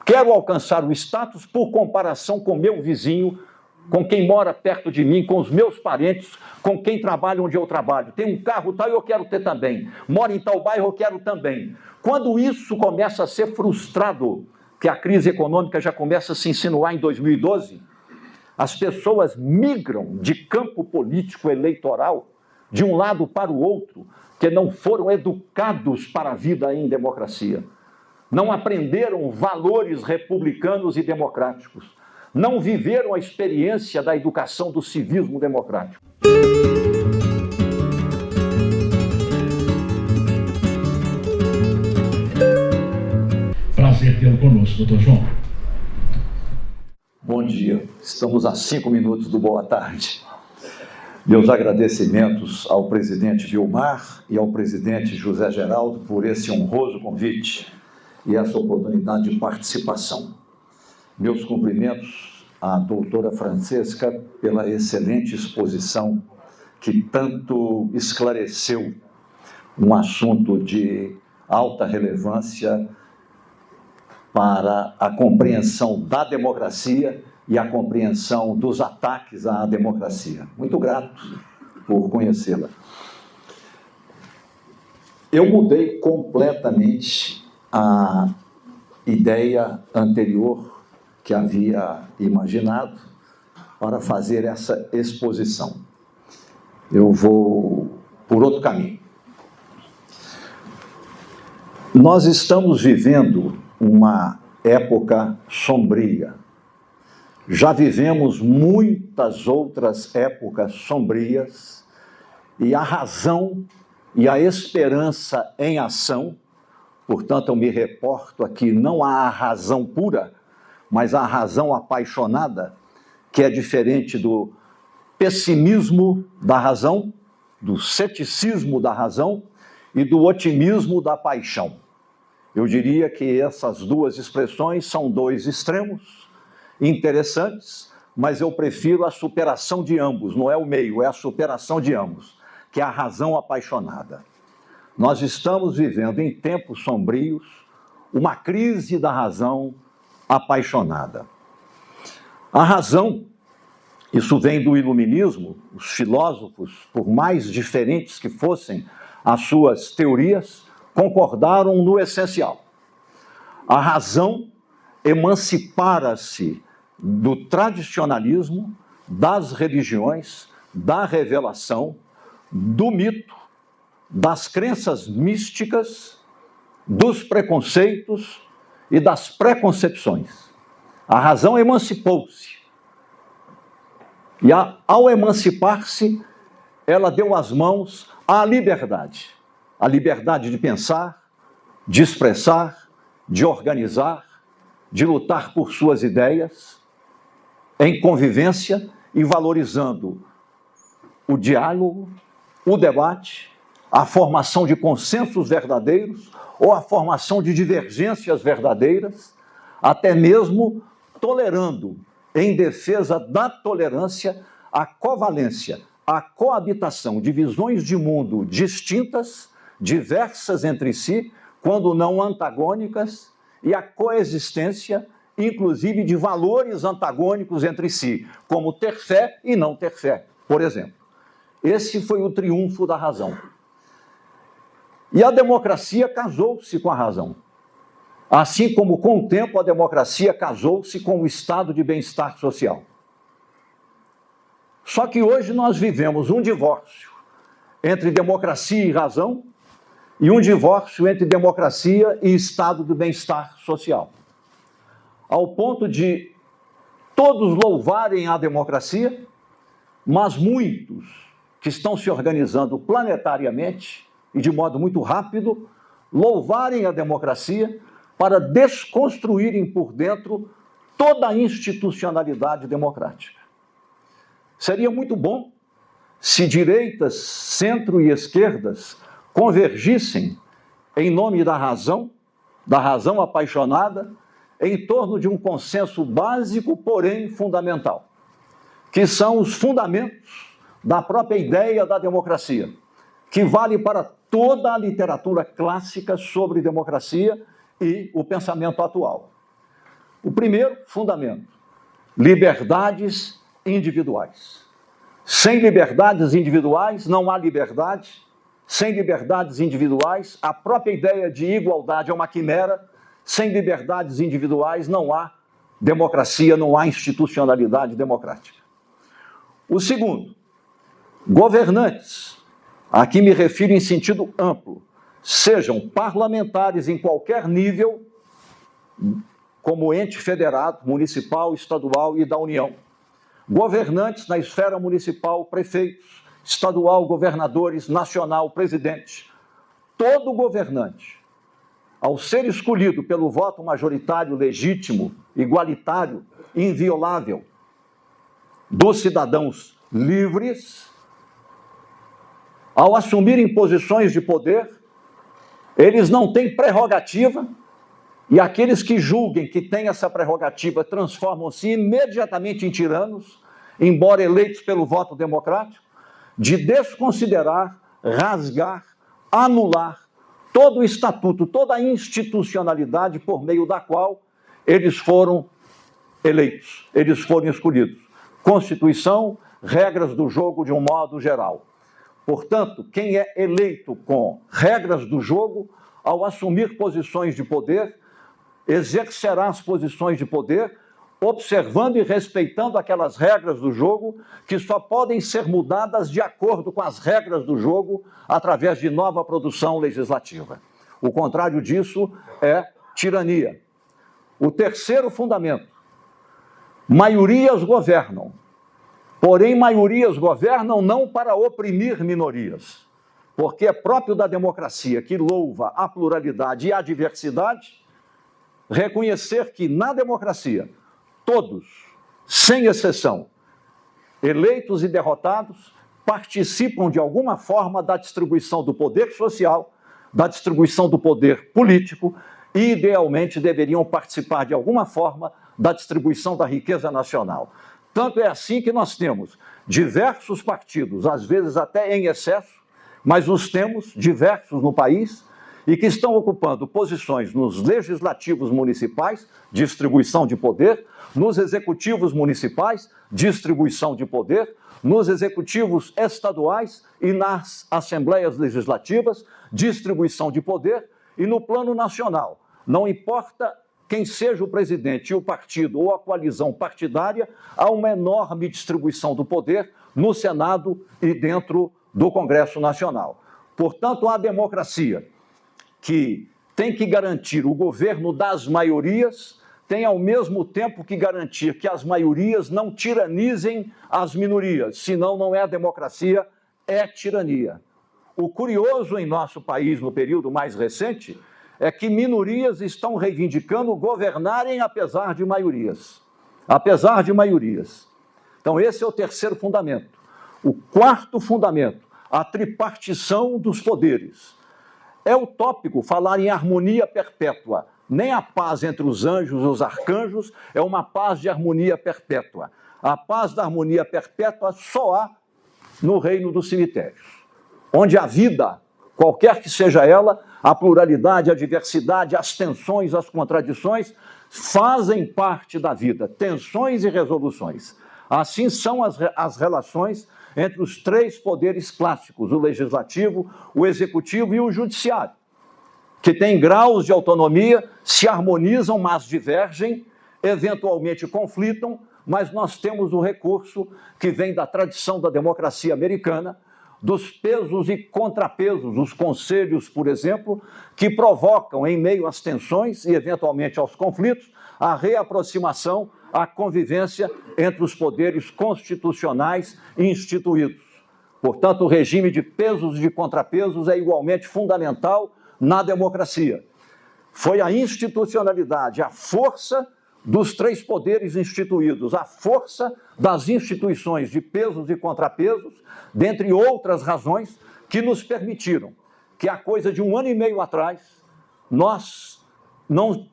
Quero alcançar o status por comparação com meu vizinho, com quem mora perto de mim, com os meus parentes, com quem trabalha onde eu trabalho. Tem um carro tal, eu quero ter também. Moro em tal bairro, eu quero também. Quando isso começa a ser frustrado, que a crise econômica já começa a se insinuar em 2012, as pessoas migram de campo político eleitoral de um lado para o outro, que não foram educados para a vida em democracia. Não aprenderam valores republicanos e democráticos. Não viveram a experiência da educação do civismo democrático. Prazer tê-lo conosco, doutor João. Bom dia. Estamos a 5 minutos do boa tarde. Meus agradecimentos ao presidente Vilmar e ao presidente José Geraldo por esse honroso convite e essa oportunidade de participação. Meus cumprimentos à doutora Francesca pela excelente exposição que tanto esclareceu um assunto de alta relevância para a compreensão da democracia e a compreensão dos ataques à democracia. Muito grato por conhecê-la. Eu mudei completamente a ideia anterior que havia imaginado para fazer essa exposição. Eu vou por outro caminho. Nós estamos vivendo uma época sombria. Já vivemos muitas outras épocas sombrias e a razão e a esperança em ação, portanto eu me reporto aqui não à razão pura, mas à razão apaixonada, que é diferente do pessimismo da razão, do ceticismo da razão e do otimismo da paixão. Eu diria que essas duas expressões são dois extremos interessantes, mas eu prefiro a superação de ambos, não é o meio, é a superação de ambos, que é a razão apaixonada. Nós estamos vivendo em tempos sombrios uma crise da razão apaixonada. A razão, isso vem do iluminismo, os filósofos, por mais diferentes que fossem as suas teorias, concordaram no essencial. A razão emancipara-se do tradicionalismo, das religiões, da revelação, do mito, das crenças místicas, dos preconceitos e das preconcepções. A razão emancipou-se. E ao emancipar-se, ela deu as mãos à liberdade. A liberdade de pensar, de expressar, de organizar, de lutar por suas ideias, em convivência e valorizando o diálogo, o debate, a formação de consensos verdadeiros ou a formação de divergências verdadeiras, até mesmo tolerando, em defesa da tolerância, a covalência, a coabitação de visões de mundo distintas, diversas entre si, quando não antagônicas, e a coexistência, inclusive, de valores antagônicos entre si, como ter fé e não ter fé, por exemplo. Esse foi o triunfo da razão. E a democracia casou-se com a razão. Assim como, com o tempo, a democracia casou-se com o estado de bem-estar social. Só que hoje nós vivemos um divórcio entre democracia e razão e um divórcio entre democracia e estado do bem-estar social. Ao ponto de todos louvarem a democracia, mas muitos que estão se organizando planetariamente e de modo muito rápido, louvarem a democracia para desconstruírem por dentro toda a institucionalidade democrática. Seria muito bom se direitas, centro e esquerdas convergissem em nome da razão apaixonada, em torno de um consenso básico, porém fundamental, que são os fundamentos da própria ideia da democracia, que vale para toda a literatura clássica sobre democracia e o pensamento atual. O primeiro fundamento: liberdades individuais. Sem liberdades individuais não há liberdade. Sem liberdades individuais, a própria ideia de igualdade é uma quimera. Sem liberdades individuais não há democracia, não há institucionalidade democrática. O segundo: governantes, aqui me refiro em sentido amplo, sejam parlamentares em qualquer nível, como ente federado, municipal, estadual e da União. Governantes na esfera municipal, prefeitos, estadual, governadores, nacional, presidente. Todo governante, ao ser escolhido pelo voto majoritário legítimo, igualitário, inviolável, dos cidadãos livres, ao assumirem posições de poder, eles não têm prerrogativa, e aqueles que julguem que têm essa prerrogativa transformam-se imediatamente em tiranos, embora eleitos pelo voto democrático, de desconsiderar, rasgar, anular todo o estatuto, toda a institucionalidade por meio da qual eles foram eleitos, eles foram escolhidos. Constituição, regras do jogo de um modo geral. Portanto, quem é eleito com regras do jogo, ao assumir posições de poder, exercerá as posições de poder, observando e respeitando aquelas regras do jogo que só podem ser mudadas de acordo com as regras do jogo através de nova produção legislativa. O contrário disso é tirania. O terceiro fundamento: maiorias governam. Porém, maiorias governam não para oprimir minorias, porque é próprio da democracia, que louva a pluralidade e a diversidade, reconhecer que na democracia todos, sem exceção, eleitos e derrotados, participam de alguma forma da distribuição do poder social, da distribuição do poder político e, idealmente, deveriam participar de alguma forma da distribuição da riqueza nacional. Tanto é assim que nós temos diversos partidos, às vezes até em excesso, mas os temos diversos no país, e que estão ocupando posições nos legislativos municipais, distribuição de poder, nos executivos municipais, distribuição de poder, nos executivos estaduais e nas assembleias legislativas, distribuição de poder, e no plano nacional. Não importa quem seja o presidente, o partido ou a coalizão partidária, há uma enorme distribuição do poder no Senado e dentro do Congresso Nacional. Portanto, a democracia, que tem que garantir o governo das maiorias, tem ao mesmo tempo que garantir que as maiorias não tiranizem as minorias, senão não é democracia, é tirania. O curioso em nosso país, no período mais recente, é que minorias estão reivindicando governarem apesar de maiorias. Apesar de maiorias. Então, esse é o terceiro fundamento. O quarto fundamento: a tripartição dos poderes. É utópico falar em harmonia perpétua. Nem a paz entre os anjos e os arcanjos é uma paz de harmonia perpétua. A paz da harmonia perpétua só há no reino dos cemitérios, onde a vida, qualquer que seja ela, a pluralidade, a diversidade, as tensões, as contradições, fazem parte da vida, tensões e resoluções. Assim são as relações entre os três poderes clássicos, o legislativo, o executivo e o judiciário, que têm graus de autonomia, se harmonizam, mas divergem, eventualmente conflitam, mas nós temos o recurso que vem da tradição da democracia americana, dos pesos e contrapesos, os conselhos, por exemplo, que provocam, em meio às tensões e, eventualmente, aos conflitos, a reaproximação, a convivência entre os poderes constitucionais instituídos. Portanto, o regime de pesos e de contrapesos é igualmente fundamental na democracia. Foi a institucionalidade, a força dos três poderes instituídos, a força das instituições de pesos e contrapesos, dentre outras razões, que nos permitiram que, há coisa de 1 ano e meio atrás, nós não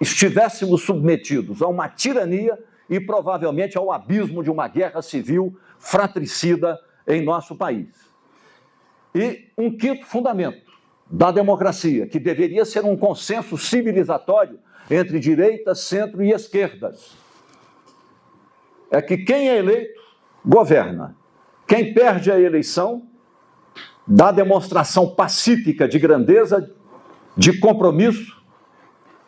estivéssemos submetidos a uma tirania e provavelmente ao abismo de uma guerra civil fratricida em nosso país. E um quinto fundamento: da democracia, que deveria ser um consenso civilizatório entre direitas, centro e esquerdas, é que quem é eleito governa. Quem perde a eleição dá demonstração pacífica de grandeza, de compromisso,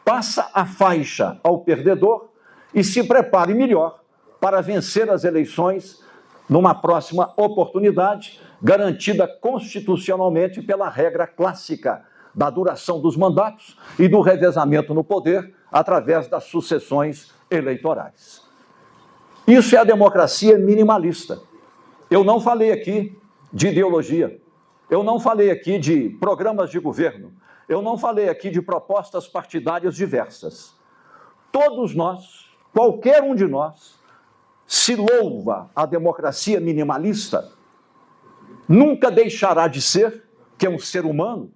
passa a faixa ao perdedor e se prepare melhor para vencer as eleições numa próxima oportunidade, garantida constitucionalmente pela regra clássica da duração dos mandatos e do revezamento no poder através das sucessões eleitorais. Isso é a democracia minimalista. Eu não falei aqui de ideologia, eu não falei aqui de programas de governo, eu não falei aqui de propostas partidárias diversas. Todos nós, qualquer um de nós, se louva a democracia minimalista, nunca deixará de ser, que é um ser humano,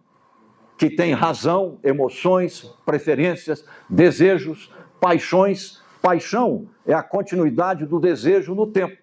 que tem razão, emoções, preferências, desejos, paixões. Paixão é a continuidade do desejo no tempo.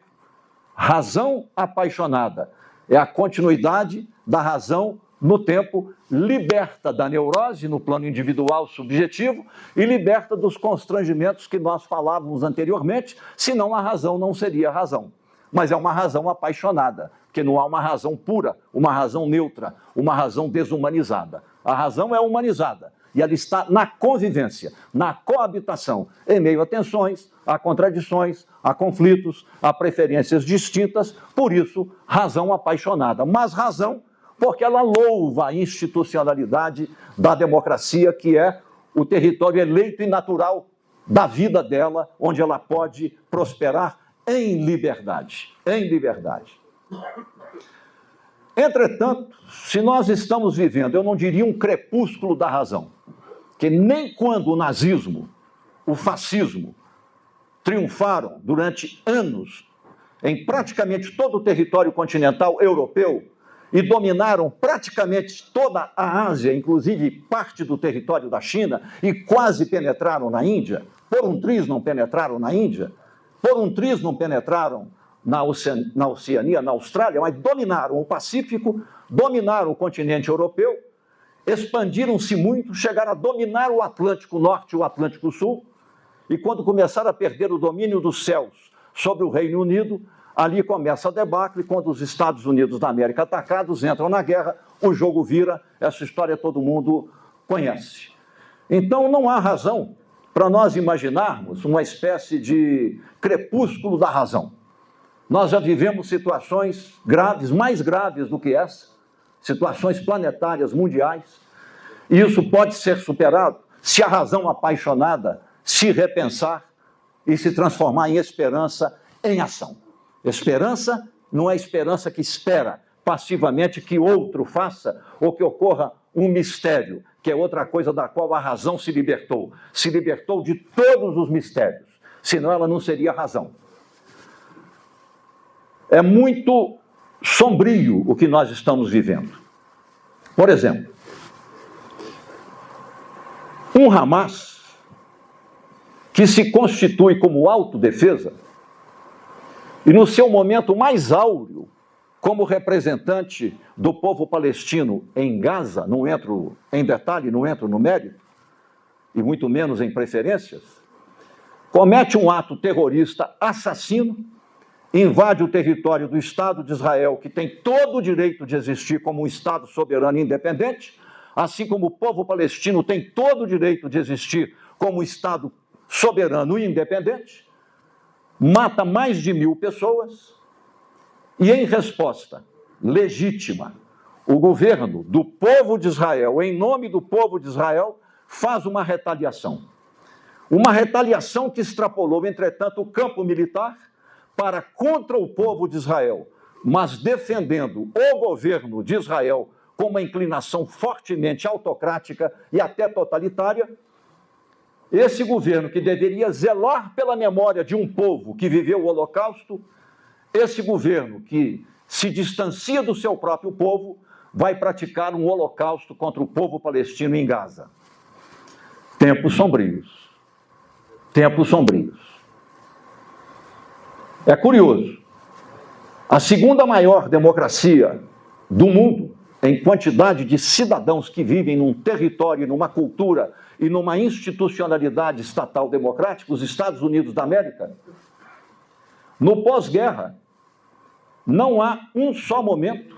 Razão apaixonada é a continuidade da razão no tempo, liberta da neurose no plano individual subjetivo e liberta dos constrangimentos que nós falávamos anteriormente, senão a razão não seria razão. Mas é uma razão apaixonada, porque não há uma razão pura, uma razão neutra, uma razão desumanizada. A razão é humanizada e ela está na convivência, na coabitação, em meio a tensões, a contradições, a conflitos, a preferências distintas, por isso, razão apaixonada. Mas razão porque ela louva a institucionalidade da democracia, que é o território eleito e natural da vida dela, onde ela pode prosperar em liberdade. Em liberdade. Entretanto, se nós estamos vivendo, eu não diria um crepúsculo da razão, que nem quando o nazismo, o fascismo, triunfaram durante anos em praticamente todo o território continental europeu, e dominaram praticamente toda a Ásia, inclusive parte do território da China, e quase penetraram na Índia. Por um triz não penetraram na Índia, por um triz não penetraram na Oceania, na Austrália, mas dominaram o Pacífico, dominaram o continente europeu, expandiram-se muito, chegaram a dominar o Atlântico Norte e o Atlântico Sul, e quando começaram a perder o domínio dos céus sobre o Reino Unido, ali começa a debacle, quando os Estados Unidos da América atacados entram na guerra, o jogo vira, essa história todo mundo conhece. Então não há razão para nós imaginarmos uma espécie de crepúsculo da razão. Nós já vivemos situações graves, mais graves do que essa, situações planetárias mundiais, e isso pode ser superado se a razão apaixonada se repensar e se transformar em esperança, em ação. Esperança não é esperança que espera passivamente que outro faça ou que ocorra um mistério, que é outra coisa da qual a razão se libertou. Se libertou de todos os mistérios, senão ela não seria razão. É muito sombrio o que nós estamos vivendo. Por exemplo, um Hamas que se constitui como autodefesa e no seu momento mais áureo, como representante do povo palestino em Gaza, não entro em detalhe, não entro no mérito, e muito menos em preferências, comete um ato terrorista assassino, invade o território do Estado de Israel, que tem todo o direito de existir como um Estado soberano e independente, assim como o povo palestino tem todo o direito de existir como um Estado soberano e independente, mata mais de 1.000 pessoas e, em resposta legítima, o governo do povo de Israel, em nome do povo de Israel, faz uma retaliação. Uma retaliação que extrapolou, entretanto, o campo militar para contra o povo de Israel, mas defendendo o governo de Israel com uma inclinação fortemente autocrática e até totalitária. Esse governo que deveria zelar pela memória de um povo que viveu o Holocausto, esse governo que se distancia do seu próprio povo, vai praticar um holocausto contra o povo palestino em Gaza. Tempos sombrios. Tempos sombrios. É curioso. A segunda maior democracia do mundo em quantidade de cidadãos que vivem num território, numa cultura e numa institucionalidade estatal democrática, os Estados Unidos da América, no pós-guerra, não há um só momento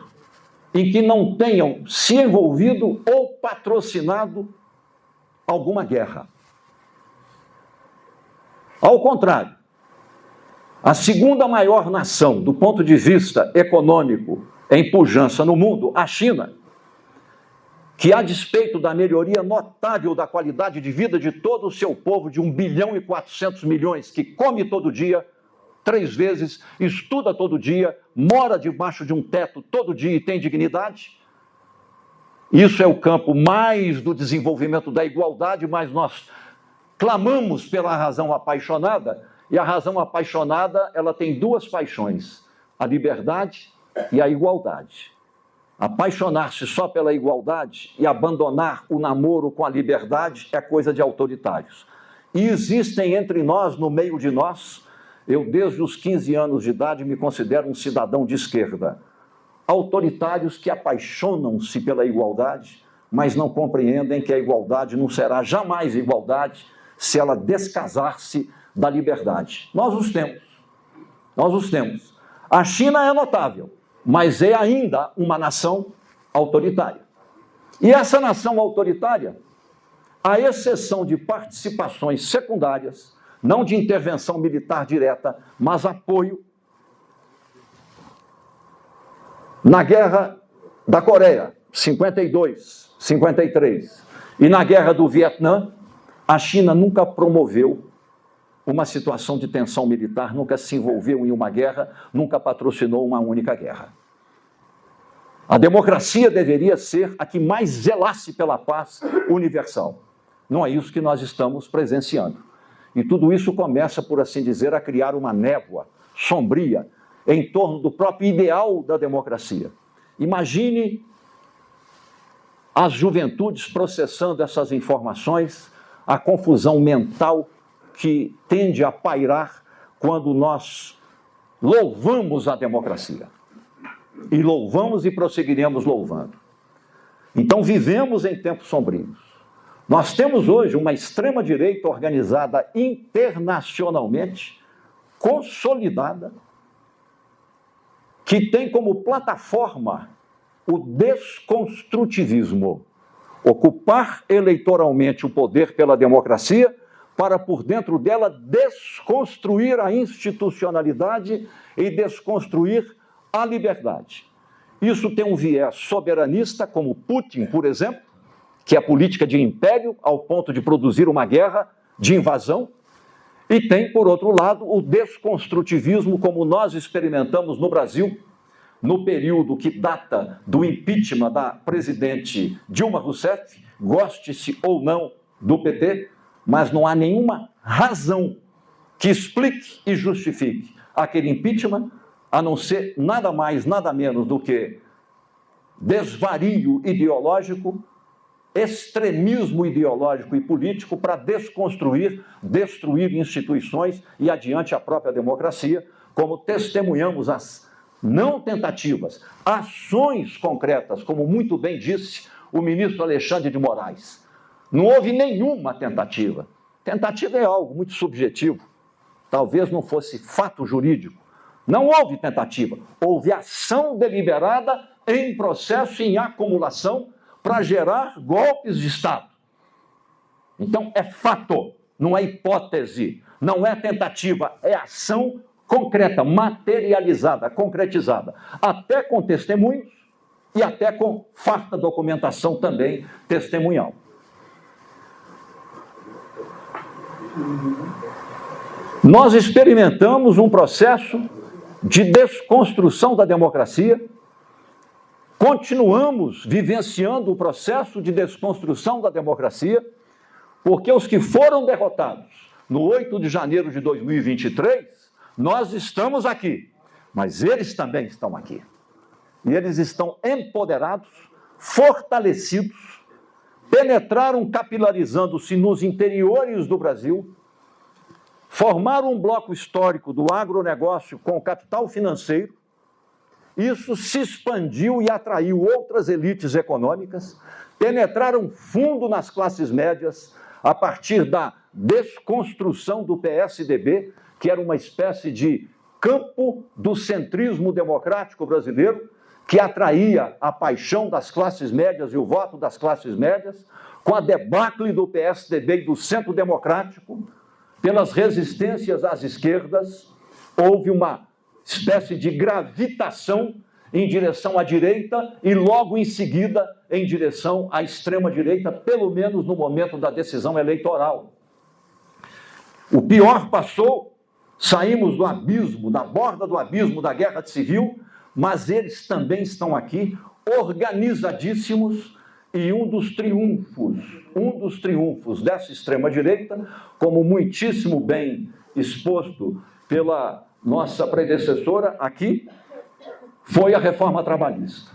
em que não tenham se envolvido ou patrocinado alguma guerra. Ao contrário, a segunda maior nação, do ponto de vista econômico, em pujança no mundo, a China, que a despeito da melhoria notável da qualidade de vida de todo o seu povo, de 1 bilhão e 400 milhões, que come todo dia, 3 vezes, estuda todo dia, mora debaixo de um teto todo dia e tem dignidade. Isso é o campo mais do desenvolvimento da igualdade, mas nós clamamos pela razão apaixonada, e a razão apaixonada, ela tem 2 paixões, a liberdade e a igualdade. Apaixonar-se só pela igualdade e abandonar o namoro com a liberdade é coisa de autoritários. E existem entre nós, no meio de nós, eu desde os 15 anos de idade me considero um cidadão de esquerda, autoritários que apaixonam-se pela igualdade, mas não compreendem que a igualdade não será jamais igualdade se ela descasar-se da liberdade. Nós os temos. A China é notável, mas é ainda uma nação autoritária. E essa nação autoritária, à exceção de participações secundárias, não de intervenção militar direta, mas apoio na Guerra da Coreia, 52, 53, e na Guerra do Vietnã, a China nunca promoveu uma situação de tensão militar, nunca se envolveu em uma guerra, nunca patrocinou uma única guerra. A democracia deveria ser a que mais zelasse pela paz universal. Não é isso que nós estamos presenciando. E tudo isso começa, por assim dizer, a criar uma névoa sombria em torno do próprio ideal da democracia. Imagine as juventudes processando essas informações, a confusão mental que tende a pairar quando nós louvamos a democracia. E louvamos e prosseguiremos louvando. Então vivemos em tempos sombrios. Nós temos hoje uma extrema-direita organizada internacionalmente, consolidada, que tem como plataforma o desconstrutivismo, ocupar eleitoralmente o poder pela democracia para, por dentro dela, desconstruir a institucionalidade e desconstruir a liberdade. Isso tem um viés soberanista, como Putin, por exemplo, que é a política de império ao ponto de produzir uma guerra de invasão, e tem, por outro lado, o desconstrutivismo, como nós experimentamos no Brasil, no período que data do impeachment da presidente Dilma Rousseff, goste-se ou não do PT, mas não há nenhuma razão que explique e justifique aquele impeachment, a não ser nada mais, nada menos do que desvario ideológico, extremismo ideológico e político para desconstruir, destruir instituições e adiante a própria democracia, como testemunhamos as não tentativas, ações concretas, como muito bem disse o ministro Alexandre de Moraes. Não houve nenhuma tentativa. Tentativa é algo muito subjetivo. Talvez não fosse fato jurídico. Não houve tentativa. Houve ação deliberada em processo, em acumulação, para gerar golpes de Estado. Então, é fato, não é hipótese, não é tentativa, é ação concreta, materializada, concretizada, até com testemunhos e até com farta documentação também testemunhal. Nós experimentamos um processo de desconstrução da democracia, continuamos vivenciando o processo de desconstrução da democracia, porque os que foram derrotados no 8 de janeiro de 2023, nós estamos aqui, mas eles também estão aqui. E eles estão empoderados, fortalecidos, penetraram capilarizando-se nos interiores do Brasil, formaram um bloco histórico do agronegócio com capital financeiro isso se expandiu e atraiu outras elites econômicas, penetraram fundo nas classes médias a partir da desconstrução do PSDB, que era uma espécie de campo do centrismo democrático brasileiro, que atraía a paixão das classes médias e o voto das classes médias, com a debacle do PSDB e do centro democrático, pelas resistências às esquerdas, houve uma espécie de gravitação em direção à direita e logo em seguida em direção à extrema-direita, pelo menos no momento da decisão eleitoral. O pior passou, saímos do abismo, da borda do abismo da guerra civil, mas eles também estão aqui, organizadíssimos, e um dos triunfos dessa extrema-direita, como muitíssimo bem exposto pela nossa predecessora aqui, foi a reforma trabalhista.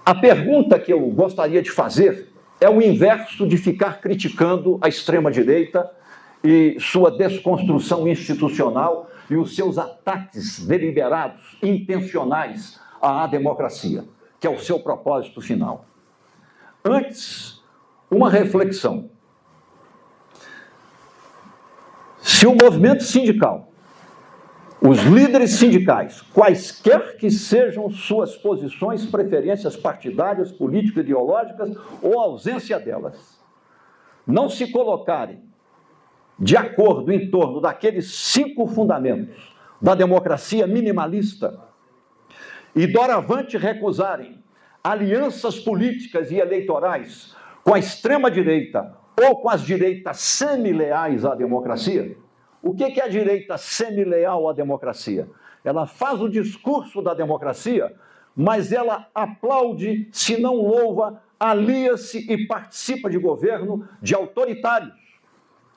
A pergunta que eu gostaria de fazer é o inverso de ficar criticando a extrema-direita e sua desconstrução institucional e os seus ataques deliberados, intencionais à democracia, que é o seu propósito final. Antes, uma reflexão. Se o movimento sindical, os líderes sindicais, quaisquer que sejam suas posições, preferências partidárias, políticas, ideológicas ou ausência delas, não se colocarem de acordo em torno daqueles 5 fundamentos da democracia minimalista e doravante recusarem alianças políticas e eleitorais com a extrema-direita ou com as direitas semileais à democracia. O que é a direita semileal à democracia? Ela faz o discurso da democracia, mas ela aplaude, se não louva, alia-se e participa de governo de autoritários,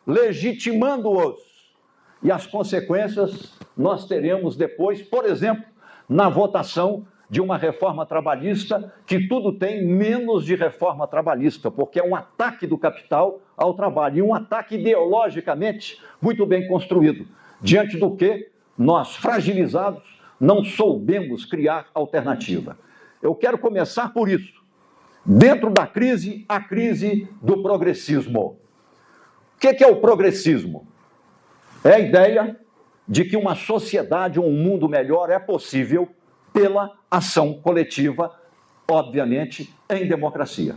legitimando-os. E as consequências nós teremos depois, por exemplo, na votação de uma reforma trabalhista, que tudo tem menos de reforma trabalhista, porque é um ataque do capital ao trabalho, e um ataque ideologicamente muito bem construído, diante do que nós, fragilizados, não soubemos criar alternativa. Eu quero começar por isso. Dentro da crise, a crise do progressismo. O que é o progressismo? É a ideia de que uma sociedade ou um mundo melhor é possível pela ação coletiva, obviamente, em democracia.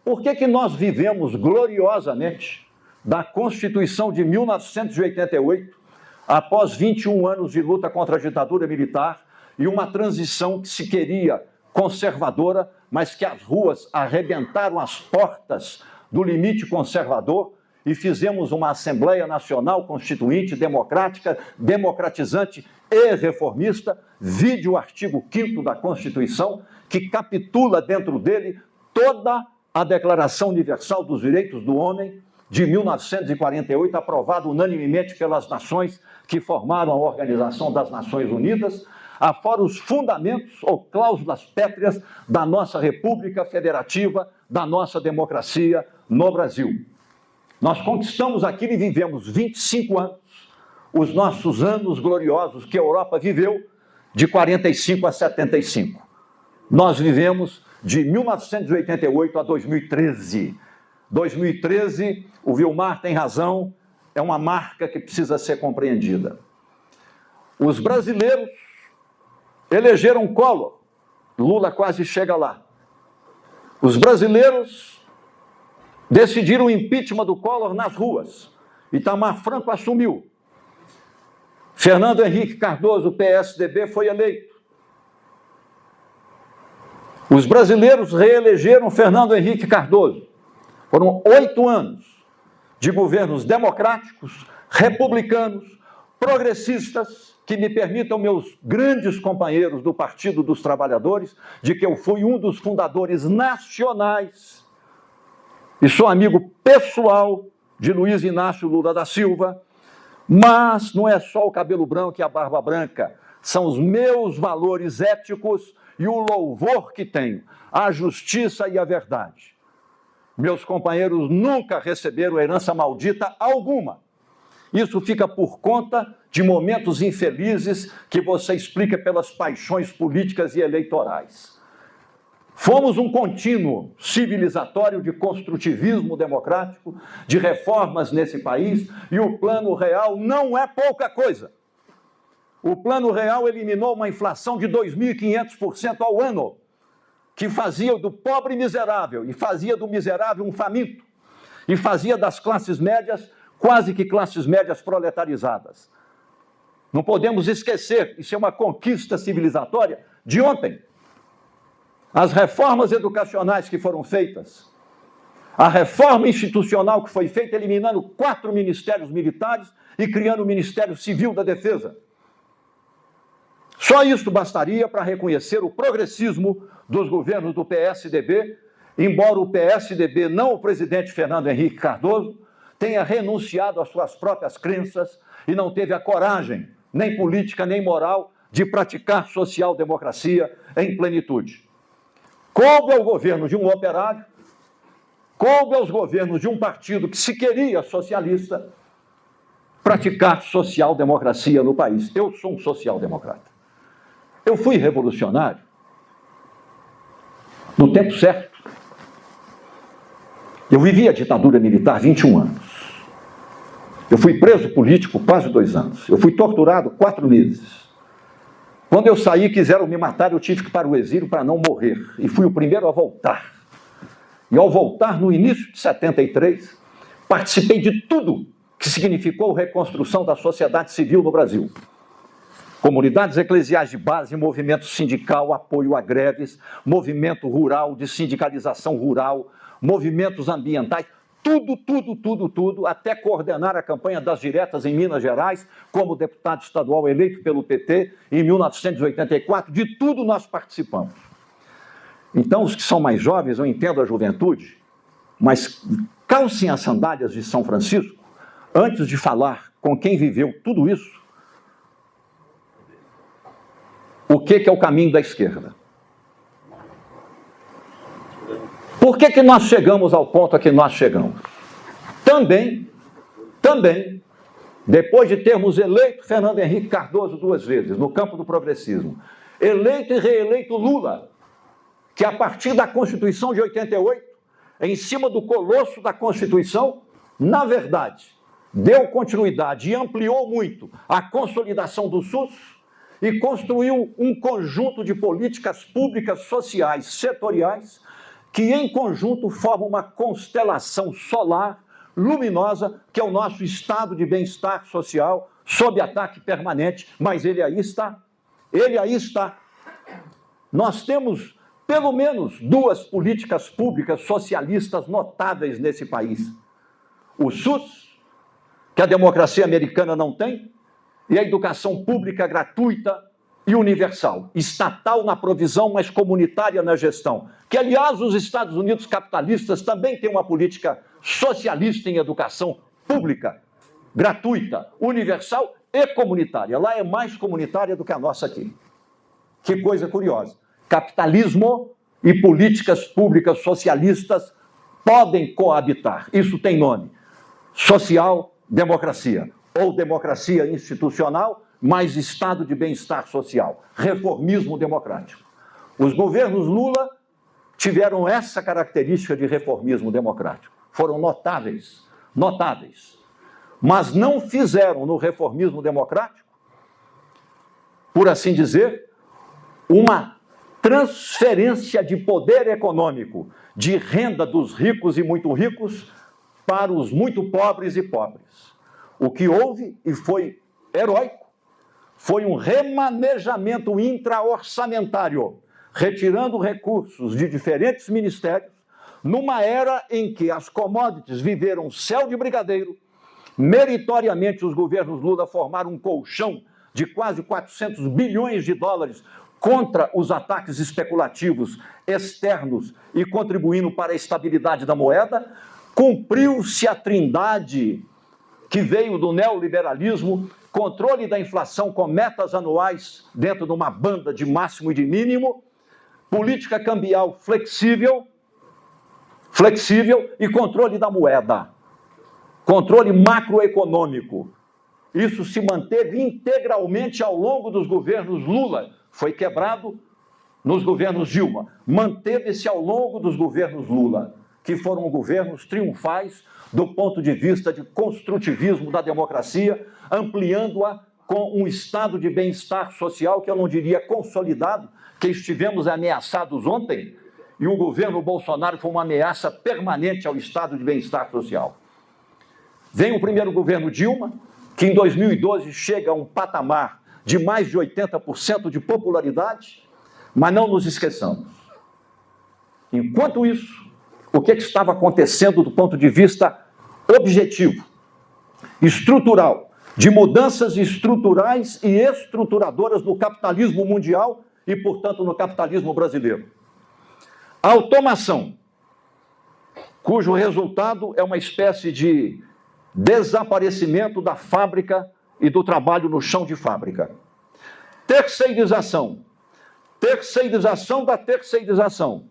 Por que nós vivemos gloriosamente da Constituição de 1988, após 21 anos de luta contra a ditadura militar e uma transição que se queria conservadora, mas que as ruas arrebentaram as portas do limite conservador e fizemos uma Assembleia Nacional Constituinte, democrática, democratizante e reformista, vide o artigo 5º da Constituição, que capitula dentro dele toda a Declaração Universal dos Direitos do Homem de 1948, aprovada unanimemente pelas nações que formaram a Organização das Nações Unidas, afora os fundamentos ou cláusulas pétreas da nossa República Federativa, da nossa democracia no Brasil. Nós conquistamos aquilo e vivemos 25 anos, os nossos anos gloriosos que a Europa viveu, de 45 a 75. Nós vivemos de 1988 a 2013. 2013, o Vilmar tem razão, é uma marca que precisa ser compreendida. Os brasileiros elegeram Collor, Lula quase chega lá. Os brasileiros decidiram o impeachment do Collor nas ruas. Itamar Franco assumiu. Fernando Henrique Cardoso, PSDB, foi eleito. Os brasileiros reelegeram Fernando Henrique Cardoso. Foram 8 anos de governos democráticos, republicanos, progressistas, que me permitam, meus grandes companheiros do Partido dos Trabalhadores, de que eu fui um dos fundadores nacionais e sou amigo pessoal de Luiz Inácio Lula da Silva, mas não é só o cabelo branco e a barba branca, são os meus valores éticos e o louvor que tenho, a justiça e a verdade. Meus companheiros nunca receberam herança maldita alguma. Isso fica por conta de momentos infelizes que você explica pelas paixões políticas e eleitorais. Fomos um contínuo civilizatório de construtivismo democrático, de reformas nesse país, e o Plano Real não é pouca coisa. O Plano Real eliminou uma inflação de 2.500% ao ano, que fazia do pobre miserável, e fazia do miserável um faminto, e fazia das classes médias quase que classes médias proletarizadas. Não podemos esquecer, isso é uma conquista civilizatória de ontem. As reformas educacionais que foram feitas, a reforma institucional que foi feita eliminando 4 ministérios militares e criando o Ministério Civil da Defesa. Só isso bastaria para reconhecer o progressismo dos governos do PSDB, embora o PSDB, não o presidente Fernando Henrique Cardoso, tenha renunciado às suas próprias crenças e não teve a coragem, nem política, nem moral, de praticar social-democracia em plenitude. Coube ao governo de um operário, coube aos governos de um partido que se queria socialista, praticar social-democracia no país. Eu sou um social-democrata. Eu fui revolucionário no tempo certo. Eu vivi a ditadura militar 21 anos. Eu fui preso político quase 2 anos. Eu fui torturado 4 meses. Quando eu saí, quiseram me matar, eu tive que ir para o exílio para não morrer. E fui o primeiro a voltar. E ao voltar, no início de 73, participei de tudo que significou a reconstrução da sociedade civil no Brasil. Comunidades eclesiais de base, movimento sindical, apoio a greves, movimento rural, de sindicalização rural, movimentos ambientais, tudo, até coordenar a campanha das diretas em Minas Gerais, como deputado estadual eleito pelo PT em 1984, de tudo nós participamos. Então, os que são mais jovens, eu entendo a juventude, mas calcem as sandálias de São Francisco, antes de falar com quem viveu tudo isso, o que é o caminho da esquerda. Por que nós chegamos ao ponto a que nós chegamos? Também, depois de termos eleito Fernando Henrique Cardoso 2 vezes, no campo do progressismo, eleito e reeleito Lula, que a partir da Constituição de 88, em cima do colosso da Constituição, na verdade, deu continuidade e ampliou muito a consolidação do SUS, e construiu um conjunto de políticas públicas sociais setoriais que, em conjunto, formam uma constelação solar luminosa, que é o nosso estado de bem-estar social, sob ataque permanente, mas ele aí está. Ele aí está. Nós temos, pelo menos, 2 políticas públicas socialistas notáveis nesse país. O SUS, que a democracia americana não tem, e a educação pública gratuita e universal, estatal na provisão, mas comunitária na gestão. Que, aliás, os Estados Unidos capitalistas também têm uma política socialista em educação pública, gratuita, universal e comunitária. Lá é mais comunitária do que a nossa aqui. Que coisa curiosa. Capitalismo e políticas públicas socialistas podem coabitar. Isso tem nome. Social-democracia. Ou democracia institucional, mais estado de bem-estar social, reformismo democrático. Os governos Lula tiveram essa característica de reformismo democrático. Foram notáveis, mas não fizeram no reformismo democrático, por assim dizer, uma transferência de poder econômico, de renda dos ricos e muito ricos para os muito pobres e pobres. O que houve, e foi heróico, foi um remanejamento intraorçamentário, retirando recursos de diferentes ministérios, numa era em que as commodities viveram céu de brigadeiro. Meritoriamente, os governos Lula formaram um colchão de quase 400 bilhões de dólares contra os ataques especulativos externos e contribuindo para a estabilidade da moeda. Cumpriu-se a trindade que veio do neoliberalismo, controle da inflação com metas anuais dentro de uma banda de máximo e de mínimo, política cambial flexível e controle da moeda, controle macroeconômico, Isso se manteve integralmente ao longo dos governos Lula. Foi quebrado nos governos Dilma. Manteve-se ao longo dos governos Lula, que foram governos triunfais do ponto de vista de construtivismo da democracia, ampliando-a com um estado de bem-estar social que eu não diria consolidado, que estivemos ameaçados ontem, e o governo Bolsonaro foi uma ameaça permanente ao estado de bem-estar social. Vem o primeiro governo Dilma, que em 2012 chega a um patamar de mais de 80% de popularidade, mas não nos esqueçamos. Enquanto isso, o que estava acontecendo do ponto de vista objetivo, estrutural, de mudanças estruturais e estruturadoras no capitalismo mundial e, portanto, no capitalismo brasileiro? A automação, cujo resultado é uma espécie de desaparecimento da fábrica e do trabalho no chão de fábrica. Terceirização. Terceirização da terceirização.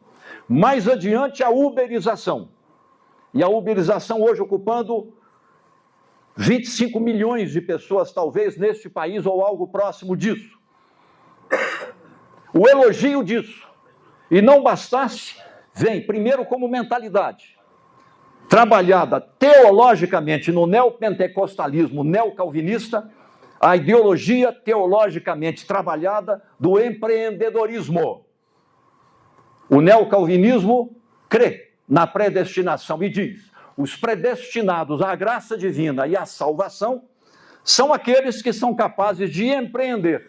Mais adiante, a uberização. E a uberização hoje ocupando 25 milhões de pessoas, talvez, neste país ou algo próximo disso. O elogio disso. E não bastasse, vem primeiro como mentalidade, trabalhada teologicamente no neopentecostalismo neocalvinista, a ideologia teologicamente trabalhada do empreendedorismo. O neocalvinismo crê na predestinação e diz: os predestinados à graça divina e à salvação são aqueles que são capazes de empreender.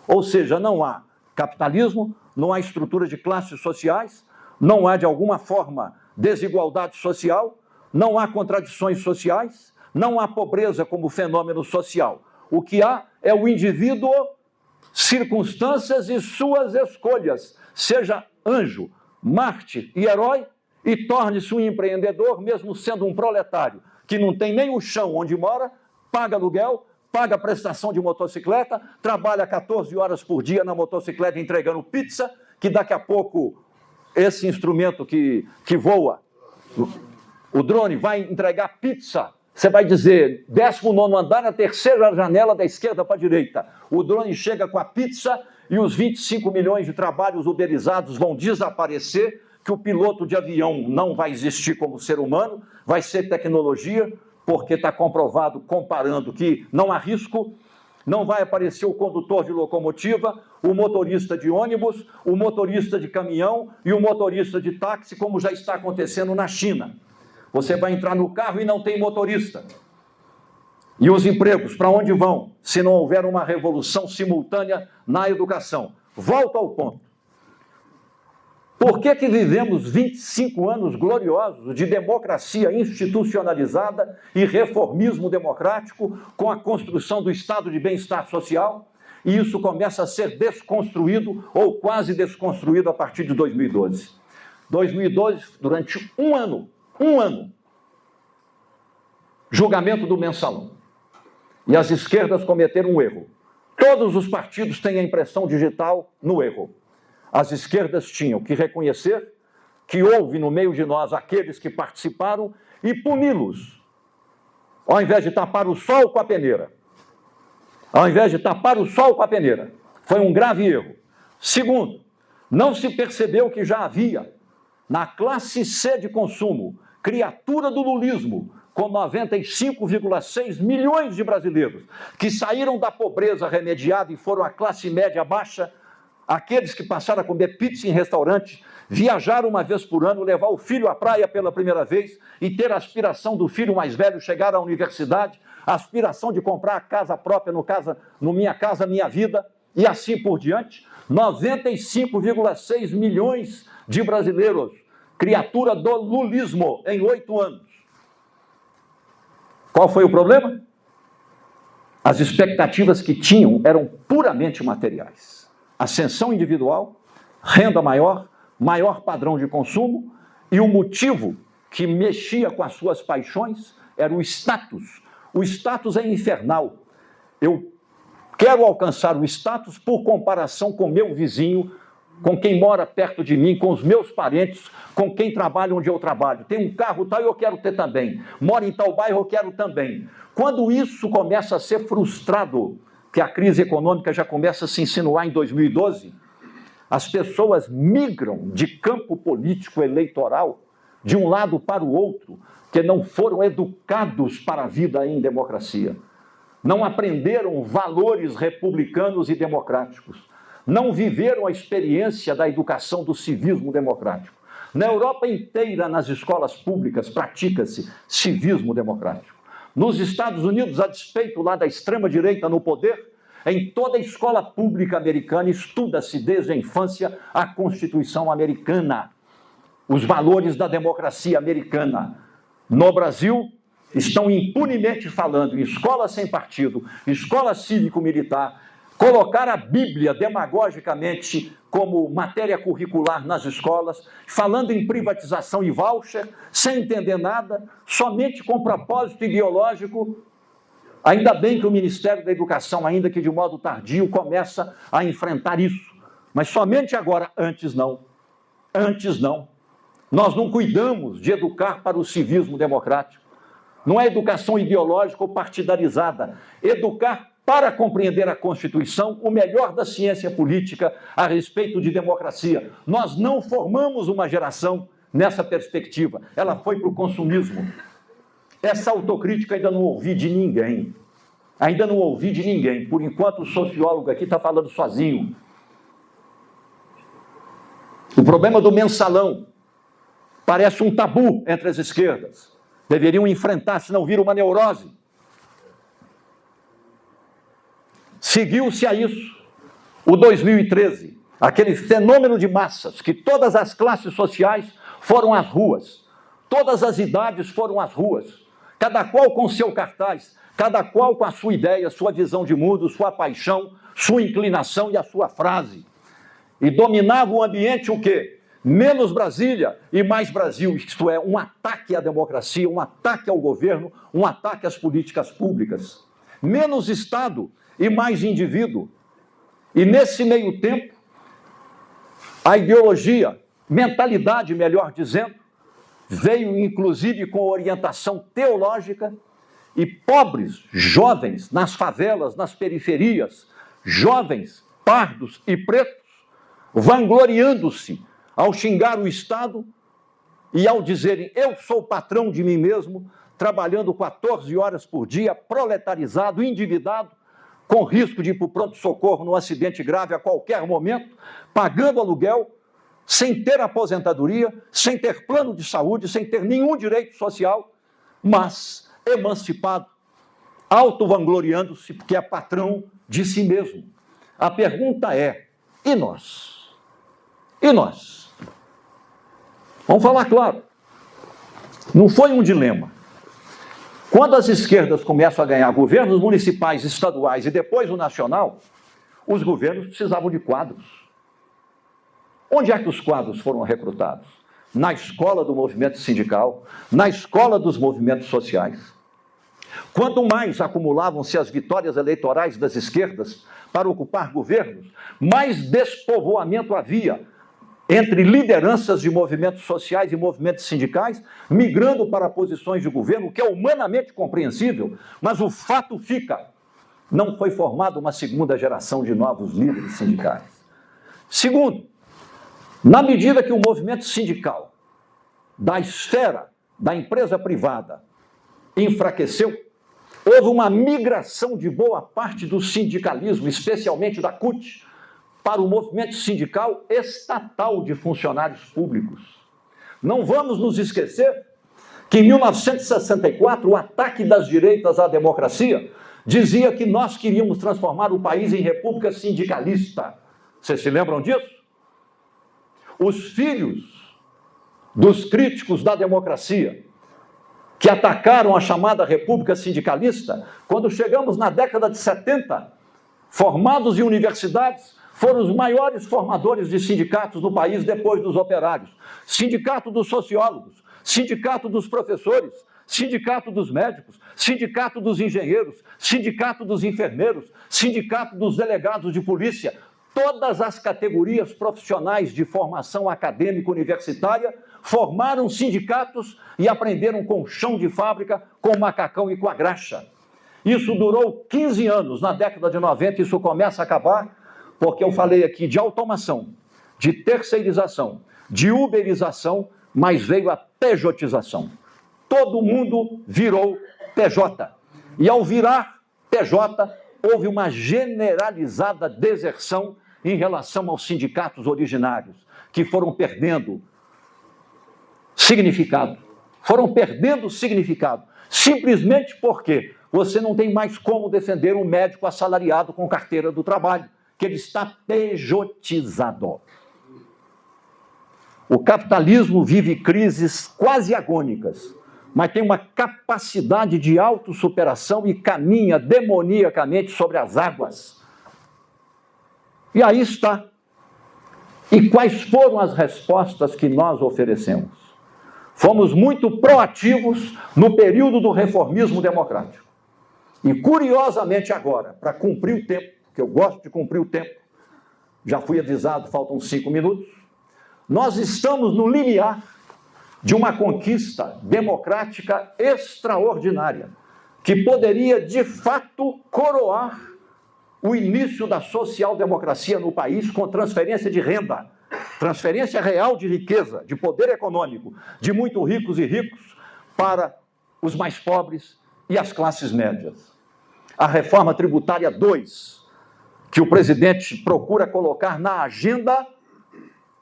Ou seja, não há capitalismo, não há estrutura de classes sociais, não há, de alguma forma, desigualdade social, não há contradições sociais, não há pobreza como fenômeno social. O que há é o indivíduo, circunstâncias e suas escolhas, seja anjo, mártir e herói, e torne-se um empreendedor, mesmo sendo um proletário, que não tem nem o chão onde mora, paga aluguel, paga prestação de motocicleta, trabalha 14 horas por dia na motocicleta entregando pizza, que daqui a pouco esse instrumento que voa, o drone, vai entregar pizza. Você vai dizer, 19º andar, na terceira janela da esquerda para a direita. O drone chega com a pizza e os 25 milhões de trabalhos uberizados vão desaparecer, que o piloto de avião não vai existir como ser humano, vai ser tecnologia, porque está comprovado, comparando, que não há risco, não vai aparecer o condutor de locomotiva, o motorista de ônibus, o motorista de caminhão e o motorista de táxi, como já está acontecendo na China. Você vai entrar no carro e não tem motorista. E os empregos, para onde vão, se não houver uma revolução simultânea na educação? Volto ao ponto. Por que vivemos 25 anos gloriosos de democracia institucionalizada e reformismo democrático com a construção do estado de bem-estar social? E isso começa a ser desconstruído ou quase desconstruído a partir de 2012. 2012, durante um ano, julgamento do Mensalão. E as esquerdas cometeram um erro. Todos os partidos têm a impressão digital no erro. As esquerdas tinham que reconhecer que houve no meio de nós aqueles que participaram e puni-los, ao invés de tapar o sol com a peneira. Ao invés de tapar o sol com a peneira. Foi um grave erro. Segundo, não se percebeu que já havia, na classe C de consumo, criatura do lulismo, com 95,6 milhões de brasileiros, que saíram da pobreza remediada e foram à classe média baixa, aqueles que passaram a comer pizza em restaurante, viajar uma vez por ano, levar o filho à praia pela primeira vez e ter a aspiração do filho mais velho chegar à universidade, a aspiração de comprar a casa própria, no Minha Casa Minha Vida, e assim por diante. 95,6 milhões de brasileiros, criatura do lulismo, em 8 anos. Qual foi o problema? As expectativas que tinham eram puramente materiais. Ascensão individual, renda maior, maior padrão de consumo, e o motivo que mexia com as suas paixões era o status. O status é infernal. Eu quero alcançar o status por comparação com meu vizinho, com quem mora perto de mim, com os meus parentes, com quem trabalha onde eu trabalho. Tem um carro tal, eu quero ter também. Moro em tal bairro, eu quero também. Quando isso começa a ser frustrado, que a crise econômica já começa a se insinuar em 2012, as pessoas migram de campo político eleitoral de um lado para o outro, que não foram educados para a vida em democracia. Não aprenderam valores republicanos e democráticos. Não viveram a experiência da educação do civismo democrático. Na Europa inteira, nas escolas públicas, pratica-se civismo democrático. Nos Estados Unidos, a despeito lá da extrema-direita no poder, em toda a escola pública americana estuda-se desde a infância a Constituição americana, os valores da democracia americana. No Brasil, estão impunemente falando em escola sem partido, escola cívico-militar, colocar a Bíblia demagogicamente como matéria curricular nas escolas, falando em privatização e voucher, sem entender nada, somente com propósito ideológico. Ainda bem que o Ministério da Educação, ainda que de modo tardio, começa a enfrentar isso. Mas somente agora, antes não. Antes não. Nós não cuidamos de educar para o civismo democrático. Não é educação ideológica ou partidarizada. Educar para compreender a Constituição, o melhor da ciência política a respeito de democracia. Nós não formamos uma geração nessa perspectiva. Ela foi para o consumismo. Essa autocrítica ainda não ouvi de ninguém. Ainda não ouvi de ninguém. Por enquanto, o sociólogo aqui está falando sozinho. O problema do mensalão parece um tabu entre as esquerdas. Deveriam enfrentar, senão vira uma neurose. Seguiu-se a isso o 2013, aquele fenômeno de massas, que todas as classes sociais foram às ruas, todas as idades foram às ruas, cada qual com seu cartaz, cada qual com a sua ideia, sua visão de mundo, sua paixão, sua inclinação e a sua frase. E dominava o ambiente o quê? Menos Brasília e mais Brasil, isto é, um ataque à democracia, um ataque ao governo, um ataque às políticas públicas. Menos Estado e mais indivíduo. E nesse meio tempo, a ideologia, mentalidade, melhor dizendo, veio inclusive com orientação teológica, e pobres, jovens, nas favelas, nas periferias, jovens, pardos e pretos, vangloriando-se ao xingar o Estado e ao dizerem: eu sou patrão de mim mesmo, trabalhando 14 horas por dia, proletarizado, endividado, com risco de ir para o pronto-socorro num acidente grave a qualquer momento, pagando aluguel, sem ter aposentadoria, sem ter plano de saúde, sem ter nenhum direito social, mas emancipado, auto-vangloriando-se, porque é patrão de si mesmo. A pergunta é: e nós? E nós? Vamos falar claro. Não foi um dilema. Quando as esquerdas começam a ganhar governos municipais, estaduais e depois o nacional, os governos precisavam de quadros. Onde é que os quadros foram recrutados? Na escola do movimento sindical, na escola dos movimentos sociais. Quanto mais acumulavam-se as vitórias eleitorais das esquerdas para ocupar governos, mais despovoamento havia entre lideranças de movimentos sociais e movimentos sindicais, migrando para posições de governo, o que é humanamente compreensível, mas o fato fica: não foi formada uma segunda geração de novos líderes sindicais. Segundo, na medida que o movimento sindical da esfera da empresa privada enfraqueceu, houve uma migração de boa parte do sindicalismo, especialmente da CUT, para o movimento sindical estatal de funcionários públicos. Não vamos nos esquecer que em 1964 o ataque das direitas à democracia dizia que nós queríamos transformar o país em república sindicalista. Vocês se lembram disso? Os filhos dos críticos da democracia, que atacaram a chamada república sindicalista, quando chegamos na década de 70, formados em universidades, foram os maiores formadores de sindicatos no país depois dos operários. Sindicato dos sociólogos, sindicato dos professores, sindicato dos médicos, sindicato dos engenheiros, sindicato dos enfermeiros, sindicato dos delegados de polícia. todas as categorias profissionais de formação acadêmica universitária formaram sindicatos e aprenderam com o chão de fábrica, com o macacão e com a graxa. Isso durou 15 anos. Na década de 90, isso começa a acabar, porque eu falei aqui de automação, de terceirização, de uberização, mas veio a pejotização. Todo mundo virou PJ. E ao virar PJ, houve uma generalizada deserção em relação aos sindicatos originários, que foram perdendo significado. Simplesmente porque você não tem mais como defender um médico assalariado com carteira do trabalho, que ele está pejotizado. O capitalismo vive crises quase agônicas, mas tem uma capacidade de autossuperação e caminha demoniacamente sobre as águas. E aí está. E quais foram as respostas que nós oferecemos? Fomos muito proativos no período do reformismo democrático. E, curiosamente, agora, para cumprir o tempo, que eu gosto de cumprir o tempo, já fui avisado, faltam 5 minutos, nós estamos no limiar de uma conquista democrática extraordinária, que poderia, de fato, coroar o início da social-democracia no país com transferência de renda, transferência real de riqueza, de poder econômico, de muito ricos e ricos para os mais pobres e as classes médias. A reforma tributária 2, que o presidente procura colocar na agenda,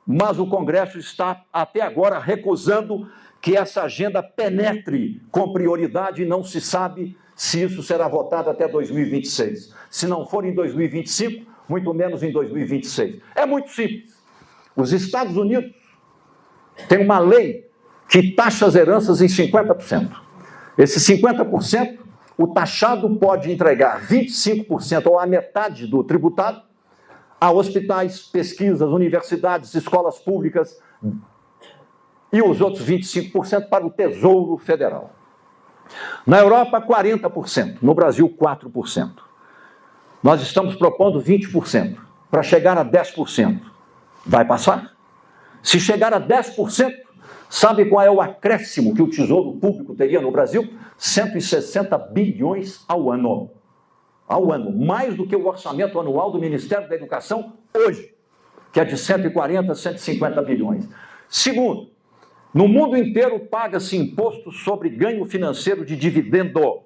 mas o Congresso está, até agora, recusando que essa agenda penetre com prioridade e não se sabe se isso será votado até 2026. Se não for em 2025, muito menos em 2026. É muito simples. Os Estados Unidos têm uma lei que taxa as heranças em 50%. Esse 50%, o taxado pode entregar 25% ou a metade do tributado a hospitais, pesquisas, universidades, escolas públicas e os outros 25% para o Tesouro Federal. Na Europa, 40%. No Brasil, 4%. Nós estamos propondo 20%, para chegar a 10%. Vai passar? Se chegar a 10%, sabe qual é o acréscimo que o Tesouro Público teria no Brasil? 160 bilhões ao ano. Ao ano, mais do que o orçamento anual do Ministério da Educação hoje, que é de 140, 150 bilhões. Segundo, no mundo inteiro paga-se imposto sobre ganho financeiro de dividendo.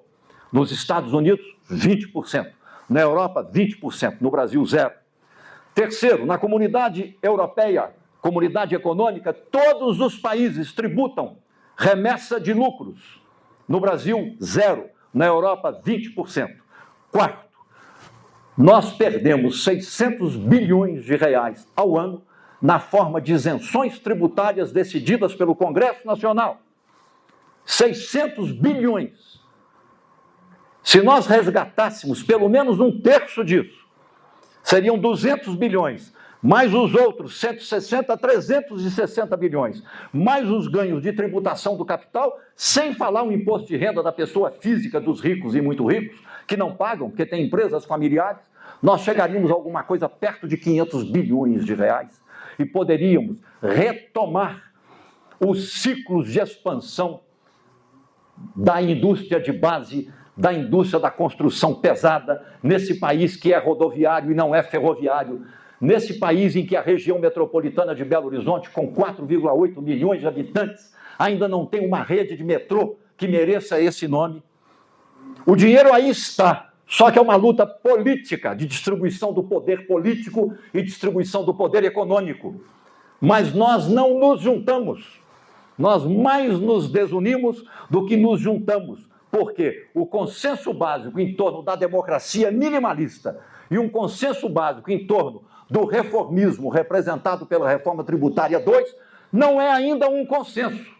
Nos Estados Unidos, 20%. Na Europa, 20%. No Brasil, 0%. Terceiro, na comunidade europeia, comunidade econômica, todos os países tributam remessa de lucros. No Brasil, 0%. Na Europa, 20%. Quarto, nós perdemos 600 bilhões de reais ao ano na forma de isenções tributárias decididas pelo Congresso Nacional. 600 bilhões. Se nós resgatássemos pelo menos 1/3 disso, seriam 200 bilhões, mais os outros 160 a 360 bilhões, mais os ganhos de tributação do capital, sem falar o imposto de renda da pessoa física, dos ricos e muito ricos, que não pagam, porque tem empresas familiares, nós chegaríamos a alguma coisa perto de 500 bilhões de reais e poderíamos retomar os ciclos de expansão da indústria de base, da indústria da construção pesada, nesse país que é rodoviário e não é ferroviário, nesse país em que a região metropolitana de Belo Horizonte, com 4,8 milhões de habitantes, ainda não tem uma rede de metrô que mereça esse nome. O dinheiro aí está, só que é uma luta política de distribuição do poder político e distribuição do poder econômico. Mas nós não nos juntamos. Nós mais nos desunimos do que nos juntamos, porque o consenso básico em torno da democracia minimalista e um consenso básico em torno do reformismo representado pela Reforma Tributária 2 não é ainda um consenso.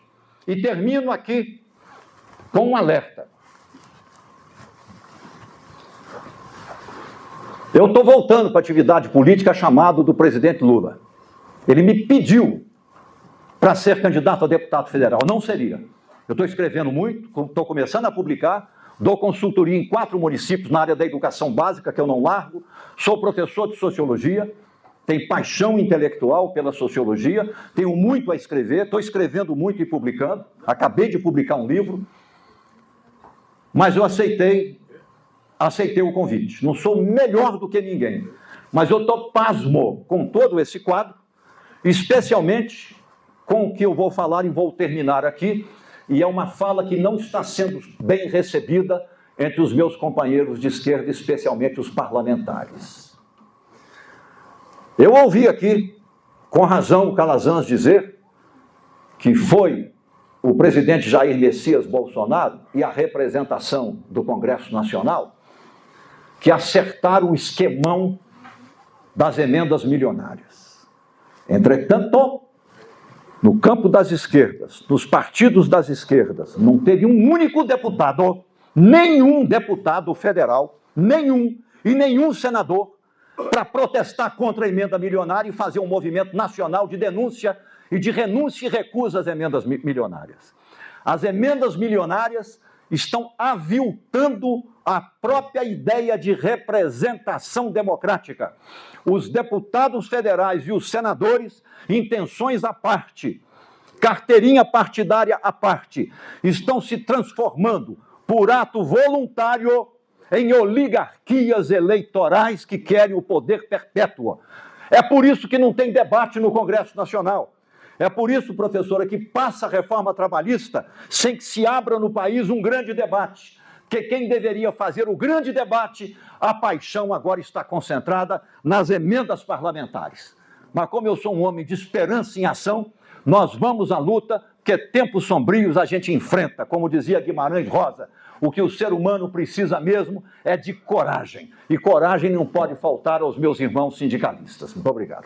E termino aqui com um alerta. Eu estou voltando para a atividade política chamado do presidente Lula. Ele me pediu para ser candidato a deputado federal. Não seria. Eu estou escrevendo muito, estou começando a publicar, dou consultoria em 4 municípios na área da educação básica, que eu não largo, sou professor de sociologia, tenho paixão intelectual pela sociologia, tenho muito a escrever, estou escrevendo muito e publicando, acabei de publicar um livro, mas eu aceitei o convite. Não sou melhor do que ninguém, mas eu estou pasmo com todo esse quadro, especialmente com o que eu vou falar e vou terminar aqui, e é uma fala que não está sendo bem recebida entre os meus companheiros de esquerda, especialmente os parlamentares. Eu ouvi aqui, com razão, o Calazans dizer que foi o presidente Jair Messias Bolsonaro e a representação do Congresso Nacional que acertaram o esquemão das emendas milionárias. Entretanto, no campo das esquerdas, nos partidos das esquerdas, não teve um único deputado, nenhum deputado federal, nenhum senador, para protestar contra a emenda milionária e fazer um movimento nacional de denúncia e de renúncia e recusa às emendas milionárias. As emendas milionárias estão aviltando a própria ideia de representação democrática. Os deputados federais e os senadores, intenções à parte, carteirinha partidária à parte, estão se transformando, por ato voluntário, em oligarquias eleitorais que querem o poder perpétuo. É por isso que não tem debate no Congresso Nacional. É por isso, professora, que passa a reforma trabalhista sem que se abra no país um grande debate. Porque quem deveria fazer o grande debate, a paixão agora está concentrada nas emendas parlamentares. Mas como eu sou um homem de esperança em ação, nós vamos à luta, porque tempos sombrios a gente enfrenta, como dizia Guimarães Rosa. O que o ser humano precisa mesmo é de coragem. E coragem não pode faltar aos meus irmãos sindicalistas. Muito obrigado.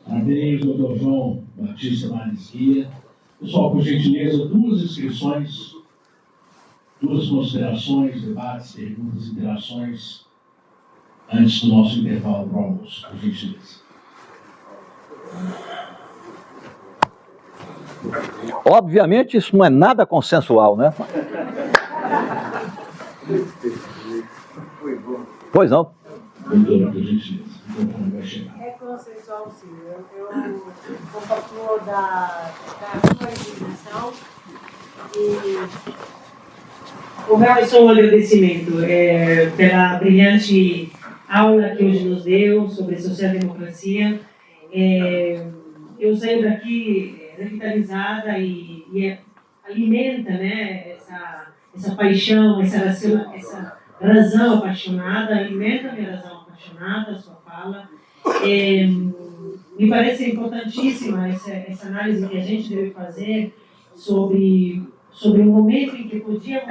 Parabéns, doutor João Batista Marisquia. Pessoal, por gentileza, 2 inscrições, 2 considerações, debates, perguntas, interações, antes do nosso intervalo para o almoço, por gentileza. Obviamente, isso não é nada consensual, né? Pois não. Doutora, por gentileza, o microfone vai chegar. É consensual, sim. Eu compartilho da sua indignação e o meu é só um agradecimento pela brilhante aula que hoje nos deu sobre social-democracia. Eu saio daqui revitalizada e alimenta, né, essa paixão, essa razão apaixonada, alimenta a minha razão apaixonada, a sua fala. Me parece importantíssima essa análise que a gente deve fazer sobre o momento em que podiam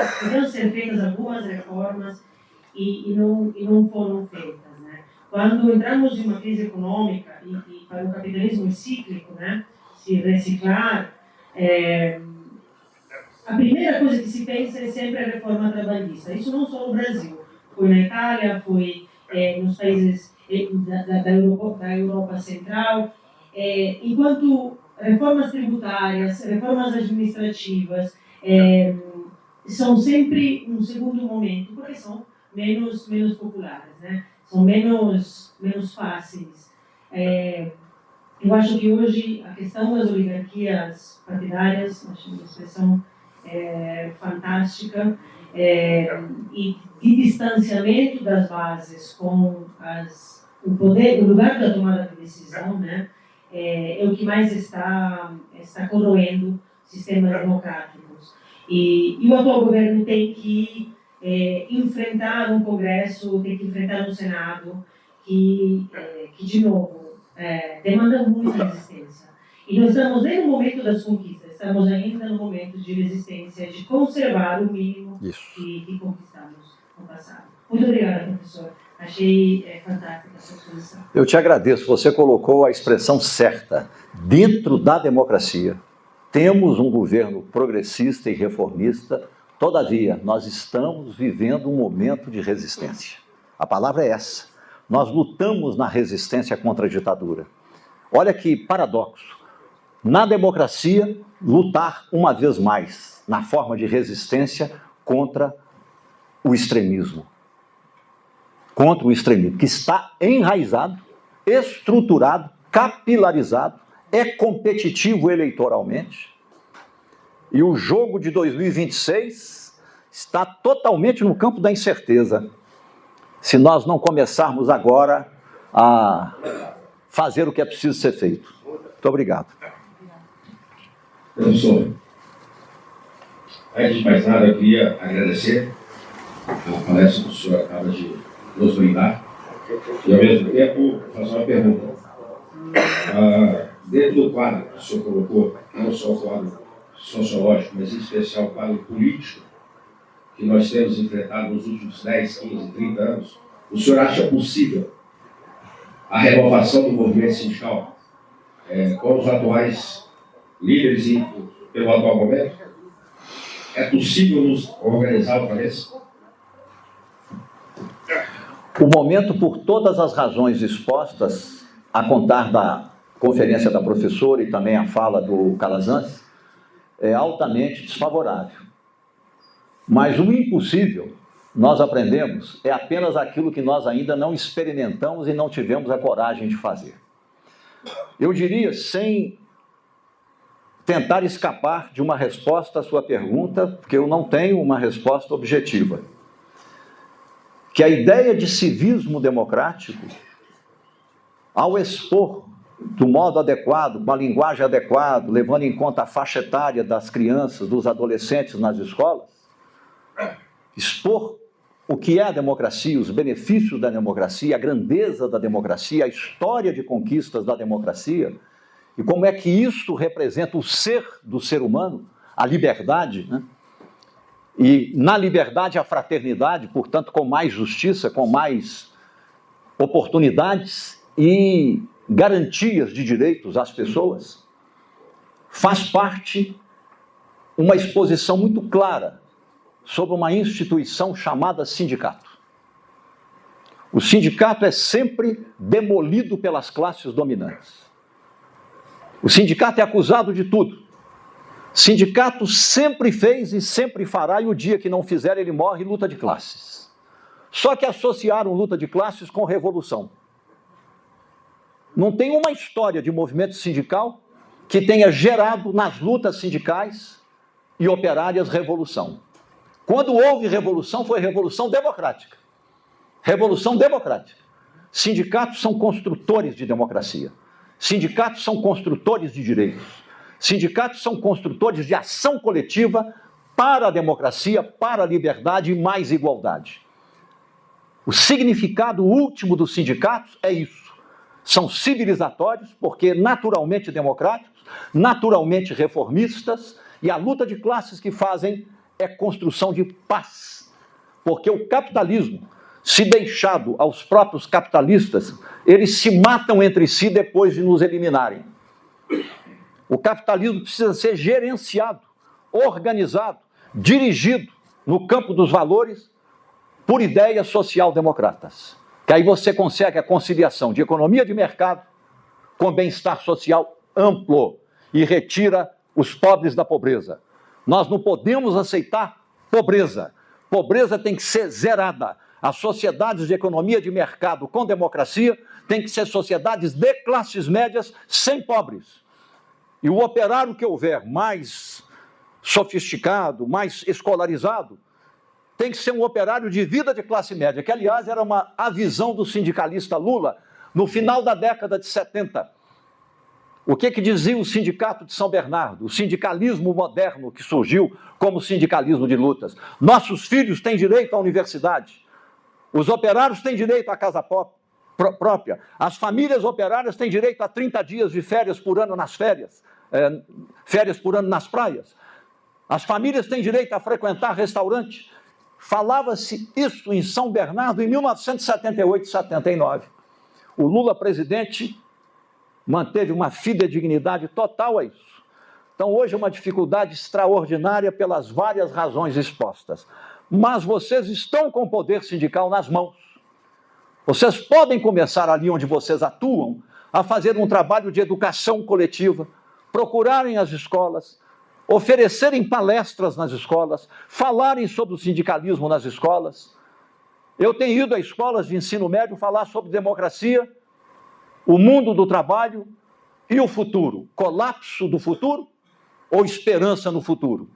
ser feitas algumas reformas e não foram feitas, né? Quando entramos em uma crise econômica e para o capitalismo cíclico, né, se reciclar, a primeira coisa que se pensa é sempre a reforma trabalhista. Isso não só no Brasil, foi na Itália, foi nos países da Europa Central. Enquanto reformas tributárias, reformas administrativas são sempre um segundo momento, porque são menos populares, né? São menos fáceis. Eu acho que hoje a questão das oligarquias partidárias, acho uma expressão fantástica, e de distanciamento das bases com o poder, o lugar da tomada de decisão, né, é o que mais está corroendo sistemas democráticos. E o atual governo tem que enfrentar um Congresso, tem que enfrentar um Senado que de novo, demanda muita resistência. E nós estamos nem no momento das conquistas, estamos ainda no momento de resistência, de conservar o mínimo que conquistamos no passado. Muito obrigada, professor. Achei fantástica a sua exposição. Eu te agradeço. Você colocou a expressão certa. Dentro da democracia, temos um governo progressista e reformista. Todavia, nós estamos vivendo um momento de resistência. A palavra é essa. Nós lutamos na resistência contra a ditadura. Olha que paradoxo. na democracia, lutar uma vez mais na forma de resistência contra o extremismo. Contra o extremismo, que está enraizado, estruturado, capilarizado, é competitivo eleitoralmente. E o jogo de 2026 está totalmente no campo da incerteza, se nós não começarmos agora a fazer o que é preciso ser feito. Muito obrigado. Professor, antes de mais nada, eu queria agradecer a palestra que o senhor acaba de nos brindar e, ao mesmo tempo, fazer uma pergunta. Dentro do quadro que o senhor colocou, não só o quadro sociológico, mas em especial o quadro político que nós temos enfrentado nos últimos 10, 15, 30 anos, o senhor acha possível a renovação do movimento sindical com os atuais líderes e pelo atual momento? É possível nos organizar outra vez? O momento, por todas as razões expostas, a contar da conferência da professora e também a fala do Calazans, é altamente desfavorável. Mas o impossível, nós aprendemos, é apenas aquilo que nós ainda não experimentamos e não tivemos a coragem de fazer. Eu diria, sem tentar escapar de uma resposta à sua pergunta, porque eu não tenho uma resposta objetiva, que a ideia de civismo democrático, ao expor do modo adequado, com a linguagem adequada, levando em conta a faixa etária das crianças, dos adolescentes nas escolas, expor o que é a democracia, os benefícios da democracia, a grandeza da democracia, a história de conquistas da democracia, e como é que isso representa o ser do ser humano, a liberdade, né? E na liberdade a fraternidade, portanto, com mais justiça, com mais oportunidades e garantias de direitos às pessoas, faz parte uma exposição muito clara sobre uma instituição chamada sindicato. O sindicato é sempre demolido pelas classes dominantes. O sindicato é acusado de tudo. Sindicato sempre fez e sempre fará, e o dia que não fizer ele morre, luta de classes. Só que associaram luta de classes com revolução. Não tem uma história de movimento sindical que tenha gerado nas lutas sindicais e operárias revolução. Quando houve revolução, foi revolução democrática. Revolução democrática. Sindicatos são construtores de democracia. Sindicatos são construtores de direitos. Sindicatos são construtores de ação coletiva para a democracia, para a liberdade e mais igualdade. O significado último dos sindicatos é isso. São civilizatórios, porque naturalmente democráticos, naturalmente reformistas, e a luta de classes que fazem é construção de paz. Porque o capitalismo, se deixado aos próprios capitalistas, eles se matam entre si depois de nos eliminarem. O capitalismo precisa ser gerenciado, organizado, dirigido no campo dos valores por ideias social-democratas. Que aí você consegue a conciliação de economia de mercado com bem-estar social amplo e retira os pobres da pobreza. Nós não podemos aceitar pobreza. Pobreza tem que ser zerada. As sociedades de economia de mercado com democracia têm que ser sociedades de classes médias sem pobres. E o operário que houver mais sofisticado, mais escolarizado, tem que ser um operário de vida de classe média, que, aliás, era a visão do sindicalista Lula no final da década de 70. O que dizia o Sindicato de São Bernardo, o sindicalismo moderno que surgiu como sindicalismo de lutas? Nossos filhos têm direito à universidade, os operários têm direito à casa própria, as famílias operárias têm direito a 30 dias de férias por ano nas férias por ano nas praias, as famílias têm direito a frequentar restaurante. Falava-se isso em São Bernardo em 1978 e 79. O Lula, presidente, manteve uma fidedignidade total a isso. Então, hoje é uma dificuldade extraordinária pelas várias razões expostas. Mas vocês estão com o poder sindical nas mãos. Vocês podem começar ali onde vocês atuam a fazer um trabalho de educação coletiva, procurarem as escolas, oferecerem palestras nas escolas, falarem sobre o sindicalismo nas escolas. Eu tenho ido a escolas de ensino médio falar sobre democracia, o mundo do trabalho e o futuro. Colapso do futuro ou esperança no futuro?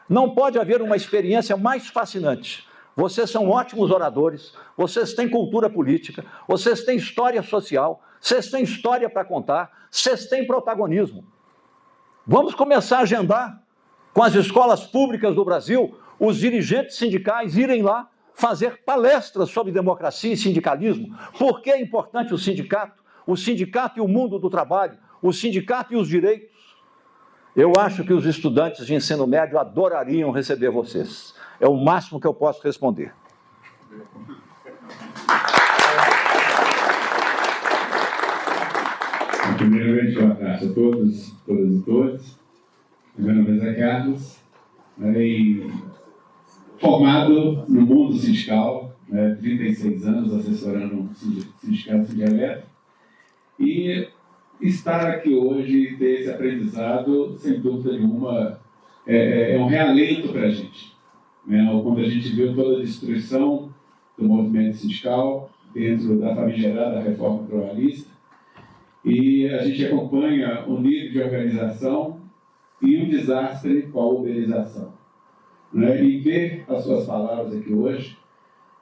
Não pode haver uma experiência mais fascinante. Vocês são ótimos oradores, vocês têm cultura política, vocês têm história social, vocês têm história para contar, vocês têm protagonismo. Vamos começar a agendar com as escolas públicas do Brasil, os dirigentes sindicais irem lá fazer palestras sobre democracia e sindicalismo. Por que é importante o sindicato e o mundo do trabalho, o sindicato e os direitos? Eu acho que os estudantes de ensino médio adorariam receber vocês. É o máximo que eu posso responder. Primeiramente, boa tarde a todos, todas e todos. Meu nome é Zé Carlos, formado no mundo sindical, 36 anos assessorando o Sindicato Sindialeto, e estar aqui hoje e ter esse aprendizado, sem dúvida nenhuma, é um realento para a gente. Quando a gente viu toda a destruição do movimento sindical dentro da famigerada reforma trabalhista, e a gente acompanha o nível de organização e o desastre com a uberização. E ver as suas palavras aqui hoje,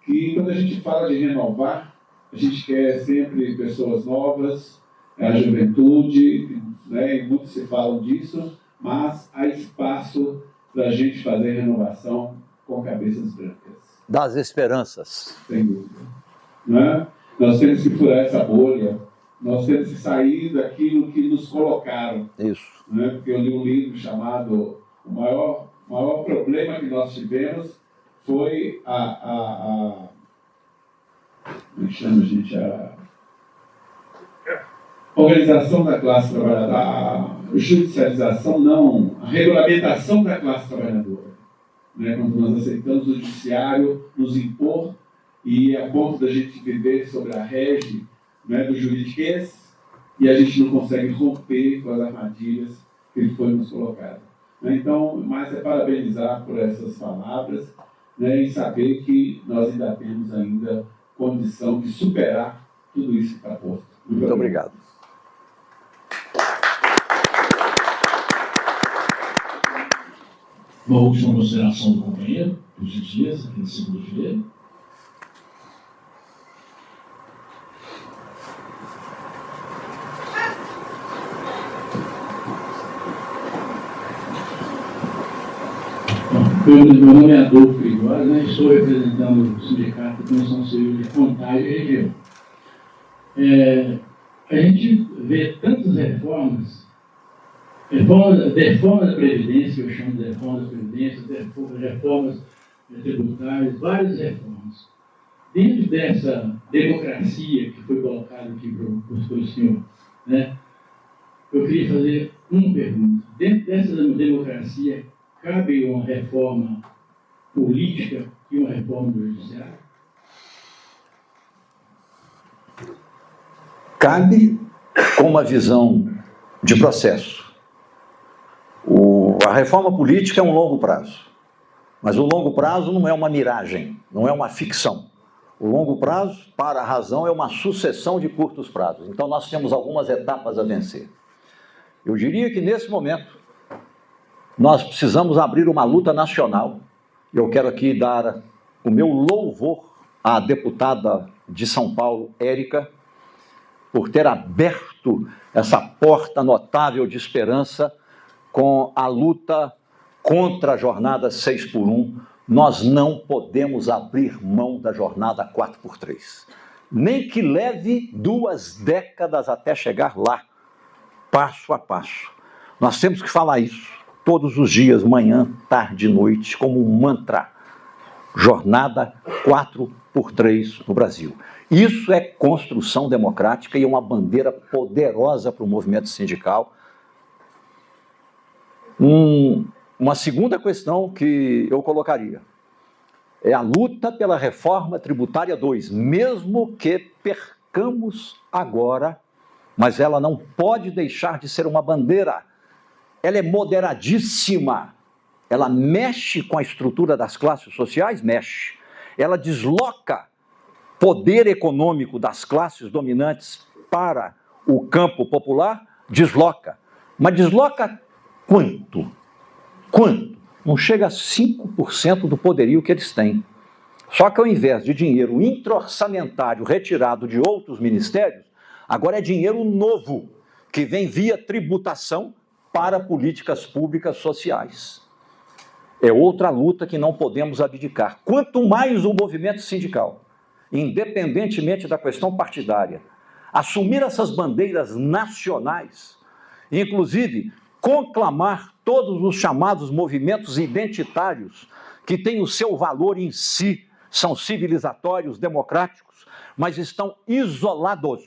que quando a gente fala de renovar, a gente quer sempre pessoas novas, a juventude, e muitos se falam disso, mas há espaço para a gente fazer renovação com cabeças brancas. Das esperanças. Sem dúvida. Nós temos que furar essa bolha, nós temos que sair daquilo que nos colocaram. Isso. Porque eu li um livro chamado O maior problema que nós tivemos foi como é que chama, gente? A organização da classe trabalhadora, a judicialização, não, a regulamentação da classe trabalhadora. Quando nós aceitamos o judiciário nos impor e a ponto da gente viver sobre a rege do juridiquês, e a gente não consegue romper com as armadilhas que ele foi nos colocado. Então, mais é parabenizar por essas palavras, e saber que nós ainda temos ainda condição de superar tudo isso que está posto. Muito obrigado. Uma última consideração do companheiro, por gentileza, aqui no segundo fileiro. Meu nome é Adolfo Frigório, estou representando o Sindicato de Comissão Civil de Contagem e Região. A gente vê tantas reformas da Previdência, que eu chamo de reforma da Previdência, reformas tributárias, várias reformas. Dentro dessa democracia que foi colocada aqui pelo senhor, eu queria fazer uma pergunta. Dentro dessa democracia, cabe uma reforma política e uma reforma do judiciário? Cabe com uma visão de processo. A reforma política é um longo prazo, mas o longo prazo não é uma miragem, não é uma ficção. O longo prazo, para a razão, é uma sucessão de curtos prazos. Então, nós temos algumas etapas a vencer. Eu diria que, nesse momento, nós precisamos abrir uma luta nacional. Eu quero aqui dar o meu louvor à deputada de São Paulo, Érica, por ter aberto essa porta notável de esperança com a luta contra a jornada 6x1. Nós não podemos abrir mão da jornada 4x3. Nem que leve 2 décadas até chegar lá, passo a passo. Nós temos que falar isso todos os dias, manhã, tarde e noite, como um mantra. Jornada 4x3 no Brasil. Isso é construção democrática e é uma bandeira poderosa para o movimento sindical. Uma segunda questão que eu colocaria é a luta pela reforma tributária 2, mesmo que percamos agora, mas ela não pode deixar de ser uma bandeira ela é moderadíssima. Ela mexe com a estrutura das classes sociais? Mexe. Ela desloca poder econômico das classes dominantes para o campo popular? Desloca. Mas desloca quanto? Quanto? Não chega a 5% do poderio que eles têm. Só que ao invés de dinheiro intra-orçamentário retirado de outros ministérios, agora é dinheiro novo, que vem via tributação para políticas públicas sociais. É outra luta que não podemos abdicar. Quanto mais o movimento sindical, independentemente da questão partidária, assumir essas bandeiras nacionais, inclusive conclamar todos os chamados movimentos identitários, que têm o seu valor em si, são civilizatórios, democráticos, mas estão isolados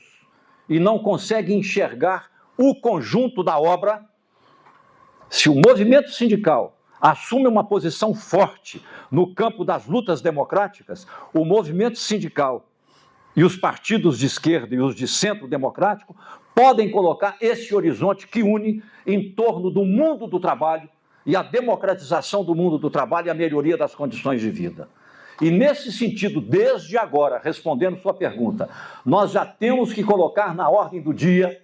e não conseguem enxergar o conjunto da obra. Se o movimento sindical assume uma posição forte no campo das lutas democráticas, o movimento sindical e os partidos de esquerda e os de centro democrático podem colocar esse horizonte que une em torno do mundo do trabalho e a democratização do mundo do trabalho e a melhoria das condições de vida. E nesse sentido, desde agora, respondendo sua pergunta, nós já temos que colocar na ordem do dia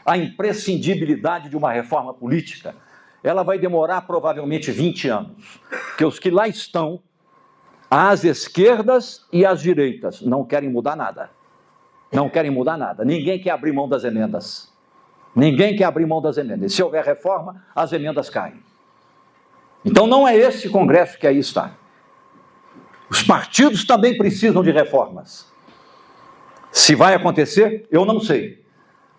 a imprescindibilidade de uma reforma política. Ela vai demorar provavelmente 20 anos, porque os que lá estão, as esquerdas e as direitas, não querem mudar nada. Não querem mudar nada. Ninguém quer abrir mão das emendas. Ninguém quer abrir mão das emendas. Se houver reforma, as emendas caem. Então não é esse Congresso que aí está. Os partidos também precisam de reformas. Se vai acontecer, eu não sei.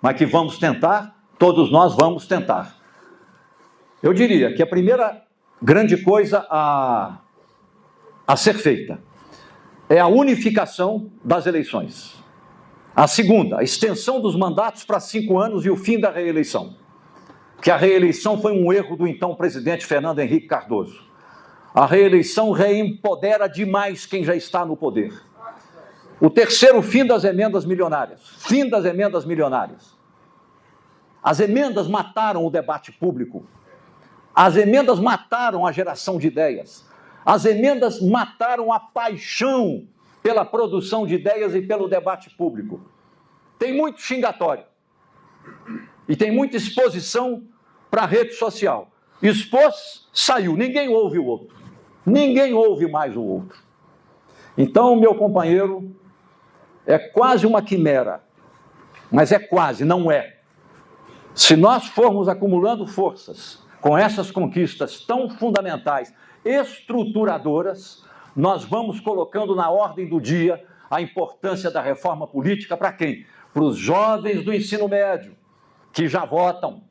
Mas que vamos tentar, todos nós vamos tentar. Eu diria que a primeira grande coisa a ser feita é a unificação das eleições. A segunda, a extensão dos mandatos para 5 anos e o fim da reeleição. Porque a reeleição foi um erro do então presidente Fernando Henrique Cardoso. A reeleição reempodera demais quem já está no poder. O terceiro, fim das emendas milionárias. Fim das emendas milionárias. As emendas mataram o debate público. As emendas mataram a geração de ideias. As emendas mataram a paixão pela produção de ideias e pelo debate público. Tem muito xingatório. E tem muita exposição para a rede social. Expôs, saiu. Ninguém ouve o outro. Ninguém ouve mais o outro. Então, meu companheiro, é quase uma quimera. Mas é quase, não é. Se nós formos acumulando forças com essas conquistas tão fundamentais, estruturadoras, nós vamos colocando na ordem do dia a importância da reforma política para quem? Para os jovens do ensino médio, que já votam,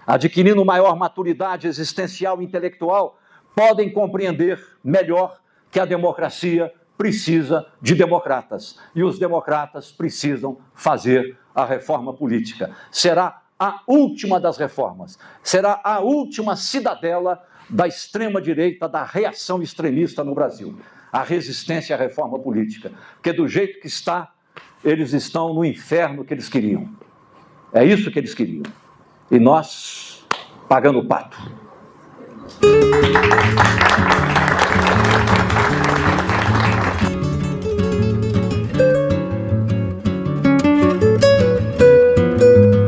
adquirindo maior maturidade existencial e intelectual, podem compreender melhor que a democracia precisa de democratas. E os democratas precisam fazer a reforma política. Será a última das reformas. Será a última cidadela da extrema-direita, da reação extremista no Brasil. A resistência à reforma política. Porque do jeito que está, eles estão no inferno que eles queriam. É isso que eles queriam. E nós, pagando o pato.